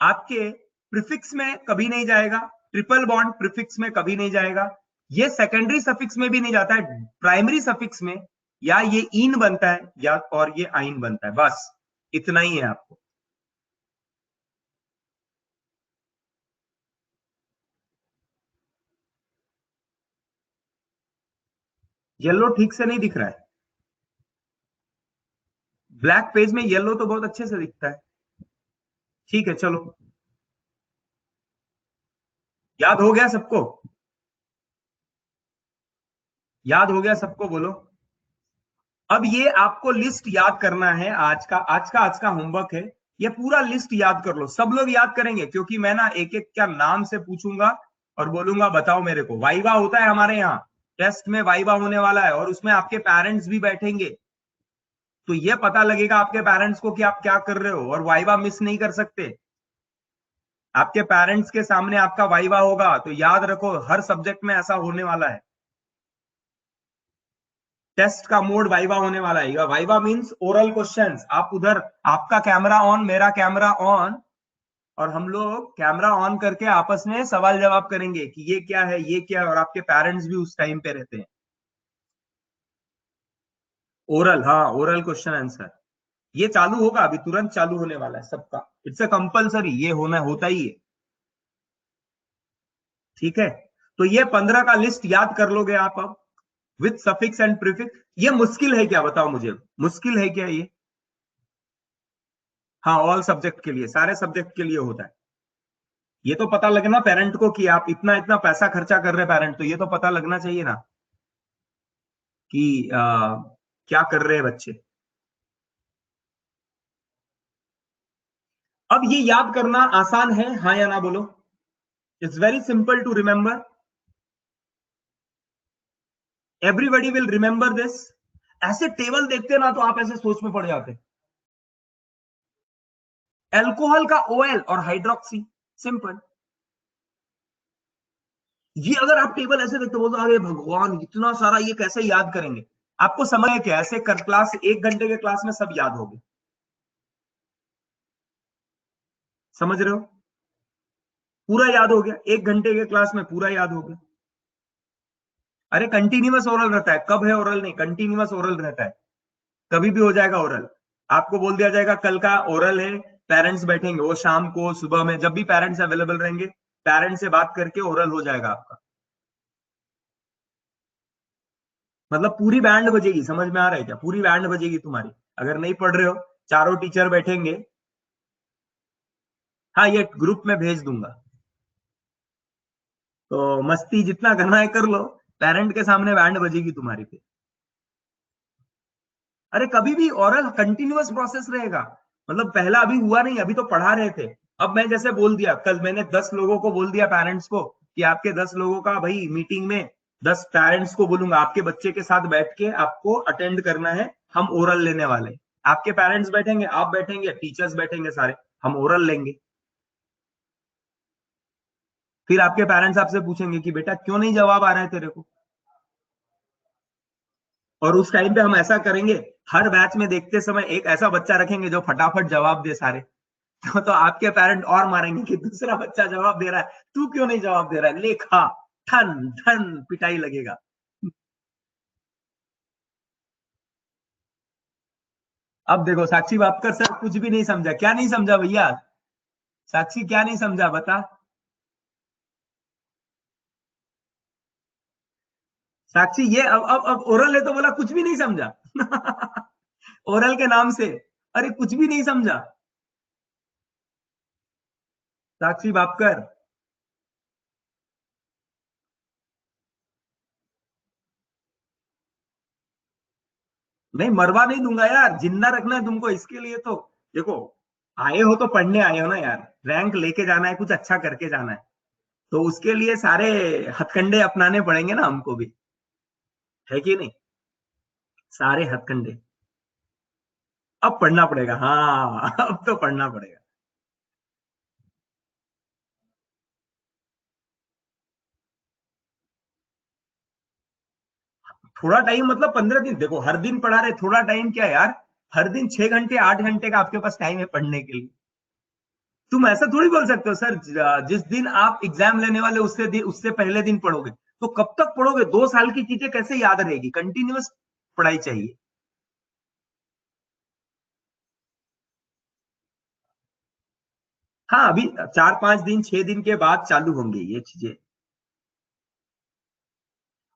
आपके प्रीफिक्स में कभी नहीं जाएगा, ट्रिपल बॉन्ड प्रीफिक्स में कभी नहीं जाएगा, ये सेकेंडरी सफिक्स में भी नहीं जाता है, प्राइमरी सफिक्स में या ये इन बनता है या और ये आइन बनता है, बस इतना ही है आपको। येलो ठीक से नहीं दिख रहा है? ब्लैक पेज में येलो तो बहुत अच्छे से दिखता है। ठीक है चलो, याद हो गया सबको? याद हो गया सबको? बोलो। अब ये आपको लिस्ट याद करना है, आज का होमवर्क है। ये पूरा लिस्ट याद कर लो, सब लोग याद करेंगे, क्योंकि मैं ना एक एक क्या नाम से पूछूंगा और बोलूंगा बताओ मेरे को। वाइवा होता है हमारे यहाँ, टेस्ट में वाइवा होने वाला है, और उसमें आपके पेरेंट्स भी बैठेंगे, तो ये पता लगेगा आपके पेरेंट्स को कि आप क्या कर रहे हो, और वाइवा मिस नहीं कर सकते। आपके पेरेंट्स के सामने आपका वाइवा होगा, तो याद रखो हर सब्जेक्ट में ऐसा होने वाला है। टेस्ट का मोड वाइवा होने वाला है। Viva means oral questions. आप उधर, आपका कैमरा ऑन, मेरा कैमरा ऑन, और हम लोग कैमरा ऑन करके आपस में सवाल जवाब करेंगे कि ये क्या है, ये क्या है, और आपके पेरेंट्स भी उस टाइम पे रहते हैं। ओरल, हाँ ओरल क्वेश्चन आंसर। ये चालू होगा अभी, तुरंत चालू होने वाला है सबका। इट्स अ कंपलसरी, ये होना होता ही है। ठीक है, तो ये 15 का लिस्ट याद कर लोगे आप अब, विथ सफिक्स एंड प्रीफिक्स। ये मुश्किल है क्या, बताओ मुझे, मुश्किल है क्या ये? हाँ, ऑल सब्जेक्ट के लिए, सारे सब्जेक्ट के लिए होता है। ये तो पता लगना पेरेंट को कि आप इतना इतना पैसा खर्चा कर रहे हैं, पेरेंट, तो ये तो पता लगना चाहिए ना कि क्या कर रहे हैं बच्चे। अब ये याद करना आसान है, हाँ या ना बोलो? It's very simple to remember. Everybody will remember this. ऐसे टेबल देखते ना तो आप ऐसे सोच में पड़ जाते। एल्कोहल का ओएल और हाइड्रोक्सी, सिंपल। ये अगर आप टेबल ऐसे देखते हो तो अरे भगवान इतना सारा ये कैसे याद करेंगे? आपको समझ है क्या, ऐसे कर क्लास 1 घंटे के क्लास में सब याद हो गए? समझ रहे हो? पूरा याद हो गया, 1 घंटे के क्लास में पूरा याद हो गया। अरे कंटिन्यूअस ओरल रहता है, कब है ओरल? नहीं, कंटिन्यूअस ओरल रहता है, कभी भी हो जाएगा ओरल। आपको बोल दिया जाएगा कल का ओरल है, पेरेंट्स बैठेंगे, वो शाम को सुबह में जब भी पेरेंट्स अवेलेबल रहेंगे, पेरेंट्स से बात करके ओरल हो जाएगा आपका। मतलब पूरी बैंड बजेगी, समझ में आ रहा है क्या? पूरी बैंड बजेगी तुम्हारी। अगर नहीं पढ़ रहे हो, चारों टीचर बैठेंगे। हाँ, ये ग्रुप में भेज दूंगा, तो मस्ती जितना करना है कर लो, पेरेंट के सामने बैंड बजेगी तुम्हारी पे। अरे कभी भी ओरल कंटिन्यूअस प्रोसेस रहेगा, मतलब पहला अभी हुआ नहीं, अभी तो पढ़ा रहे थे। अब मैं जैसे बोल दिया, कल मैंने 10 लोगों को बोल दिया, पेरेंट्स को, कि आपके 10 लोगों का भाई मीटिंग में 10 पेरेंट्स को बोलूंगा आपके बच्चे के साथ बैठ के आपको अटेंड करना है, हम ओरल लेने वाले हैं। आपके पेरेंट्स बैठेंगे, आप बैठेंगे, टीचर्स बैठेंगे, सारे हम ओरल लेंगे। फिर आपके पेरेंट्स आपसे पूछेंगे कि बेटा क्यों नहीं जवाब आ रहा है तेरे को, और उस टाइम पे हम ऐसा करेंगे, हर बैच में देखते समय एक ऐसा बच्चा रखेंगे जो फटाफट जवाब दे सारे। तो आपके पेरेंट और मारेंगे कि दूसरा बच्चा जवाब दे रहा है, तू क्यों नहीं जवाब दे रहा है, लेखा ठन ठन पिटाई लगेगा। अब देखो साक्षी बात कर, सर कुछ भी नहीं समझा, क्या नहीं समझा भैया, साक्षी क्या नहीं समझा बता। साक्षी ये अब ओरल है तो बोला कुछ भी नहीं समझा। ओरल के नाम से, अरे कुछ भी नहीं समझा। साक्षी बात कर। नहीं मरवा नहीं दूंगा यार, जिंदा रखना है तुमको, इसके लिए तो देखो, आए हो तो पढ़ने आए हो ना यार, रैंक लेके जाना है, कुछ अच्छा करके जाना है, तो उसके लिए सारे हथकंडे अपनाने पड़ेंगे ना हमको भी, है कि नहीं, सारे हथकंडे। अब पढ़ना पड़ेगा, हाँ अब तो पढ़ना पड़ेगा। थोड़ा टाइम मतलब 15 दिन, देखो हर दिन पढ़ा रहे, थोड़ा टाइम क्या यार, हर दिन 6 घंटे 8 घंटे का आपके पास टाइम है पढ़ने के लिए। तुम ऐसा थोड़ी बोल सकते हो सर, जिस दिन आप एग्जाम लेने वाले उससे पहले दिन पढ़ोगे, तो कब तक पढ़ोगे, 2 साल की चीजें कैसे याद रहेगी, कंटिन्यूअस पढ़ाई चाहिए। हाँ अभी 4 5 दिन 6 दिन के बाद चालू होंगे ये चीजें।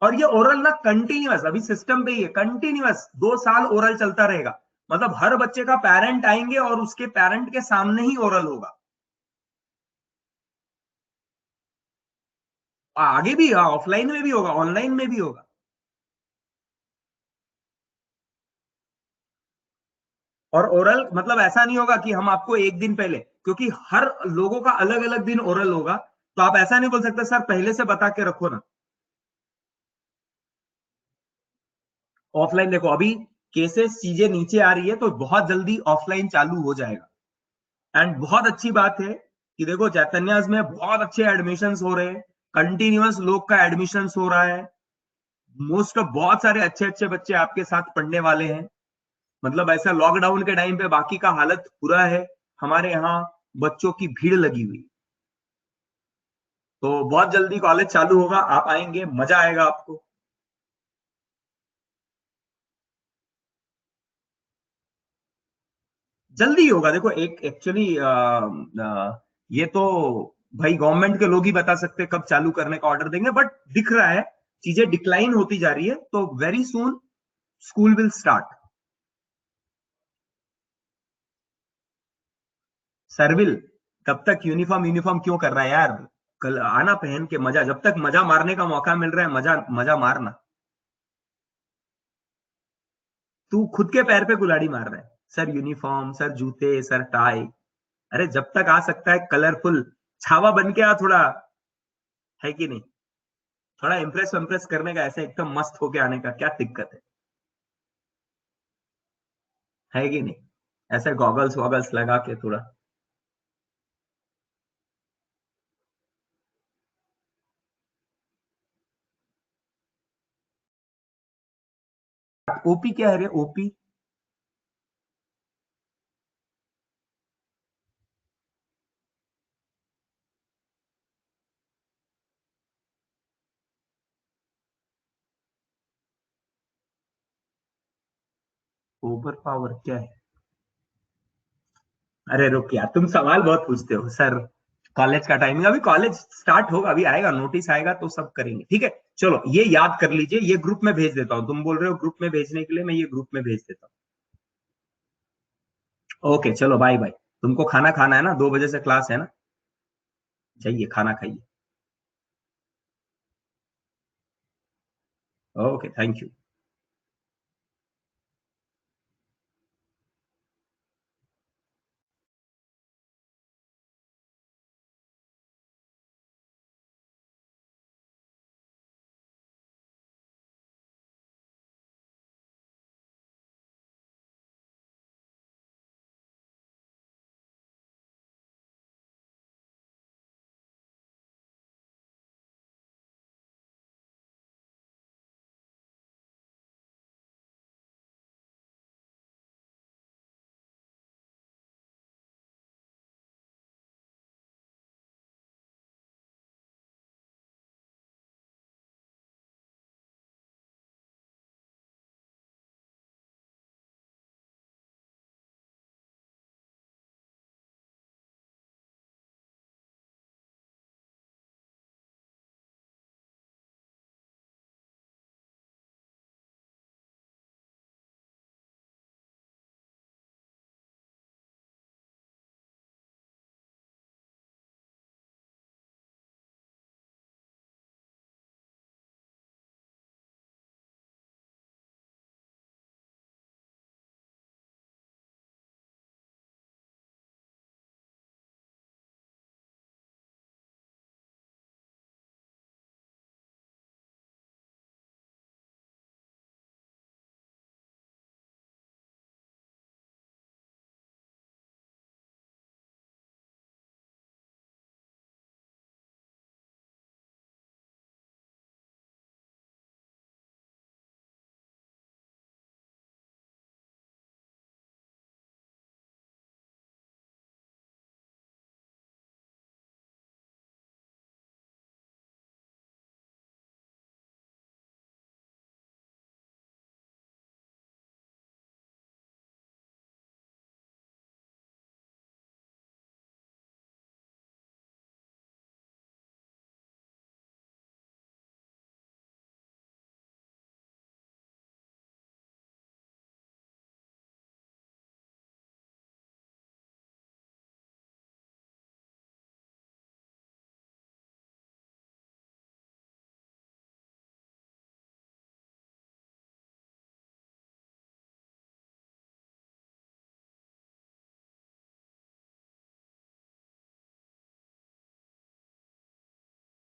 और ये ओरल ना कंटिन्यूअस अभी सिस्टम पे ही है, कंटिन्यूअस 2 साल ओरल चलता रहेगा, मतलब हर बच्चे का पेरेंट आएंगे और उसके पेरेंट के सामने ही ओरल होगा। आगे भी ऑफलाइन में भी होगा, ऑनलाइन में भी होगा। और ओरल मतलब ऐसा नहीं होगा कि हम आपको एक दिन पहले, क्योंकि हर लोगों का अलग अलग दिन ओरल होगा, तो आप ऐसा नहीं बोल सकते सर पहले से बता के रखो ना। ऑफलाइन देखो अभी केसेस चीजें नीचे आ रही है, तो बहुत जल्दी ऑफलाइन चालू हो जाएगा। एंड बहुत अच्छी बात है कि देखो चैतन्यास में बहुत अच्छे एडमिशन्स हो रहे हैं, कंटिन्यूअस लोग का एडमिशन्स हो रहा है, मोस्ट ऑफ बहुत सारे अच्छे अच्छे बच्चे आपके साथ पढ़ने वाले हैं। मतलब ऐसा लॉकडाउन के टाइम पे बाकी का हालत बुरा है, हमारे यहाँ बच्चों की भीड़ लगी हुई। तो बहुत जल्दी कॉलेज चालू होगा, आप आएंगे, मजा आएगा आपको। जल्दी होगा, देखो एक एक्चुअली ये तो भाई गवर्नमेंट के लोग ही बता सकते हैं कब चालू करने का ऑर्डर देंगे, बट दिख रहा है चीजें डिक्लाइन होती जा रही है, तो very soon school will start. सर्विल, तब तक यूनिफॉर्म यूनिफॉर्म क्यों कर रहा है यार, कल आना पहन के मजा, जब तक मजा मारने का मौका मिल रहा है मजा मजा मारना। तू खुद के पैर पे कुल्हाड़ी मार रहा है, सर यूनिफॉर्म, सर जूते, सर टाई। अरे जब तक आ सकता है कलरफुल छावा बन के आ थोड़ा, है कि नहीं, थोड़ा इम्प्रेस इम्प्रेस करने का, ऐसे एकदम मस्त होके आने का क्या दिक्कत है कि नहीं, ऐसे गॉगल्स वॉगल्स लगा के थोड़ा। ओपी क्या है रे, ओपी? ओवर पावर क्या है? अरे रुक यार, तुम सवाल बहुत पूछते हो सर। कॉलेज का टाइमिंग, अभी कॉलेज स्टार्ट होगा, अभी आएगा नोटिस आएगा तो सब करेंगे, ठीक है। चलो ये याद कर लीजिए, ये ग्रुप में भेज देता हूँ, तुम बोल रहे हो ग्रुप में भेजने के लिए, मैं ये ग्रुप में भेज देता हूँ। ओके चलो बाय बाय। तुमको खाना खाना है ना, 2 बजे से क्लास है ना, जाइए खाना खाइए। Okay thank you.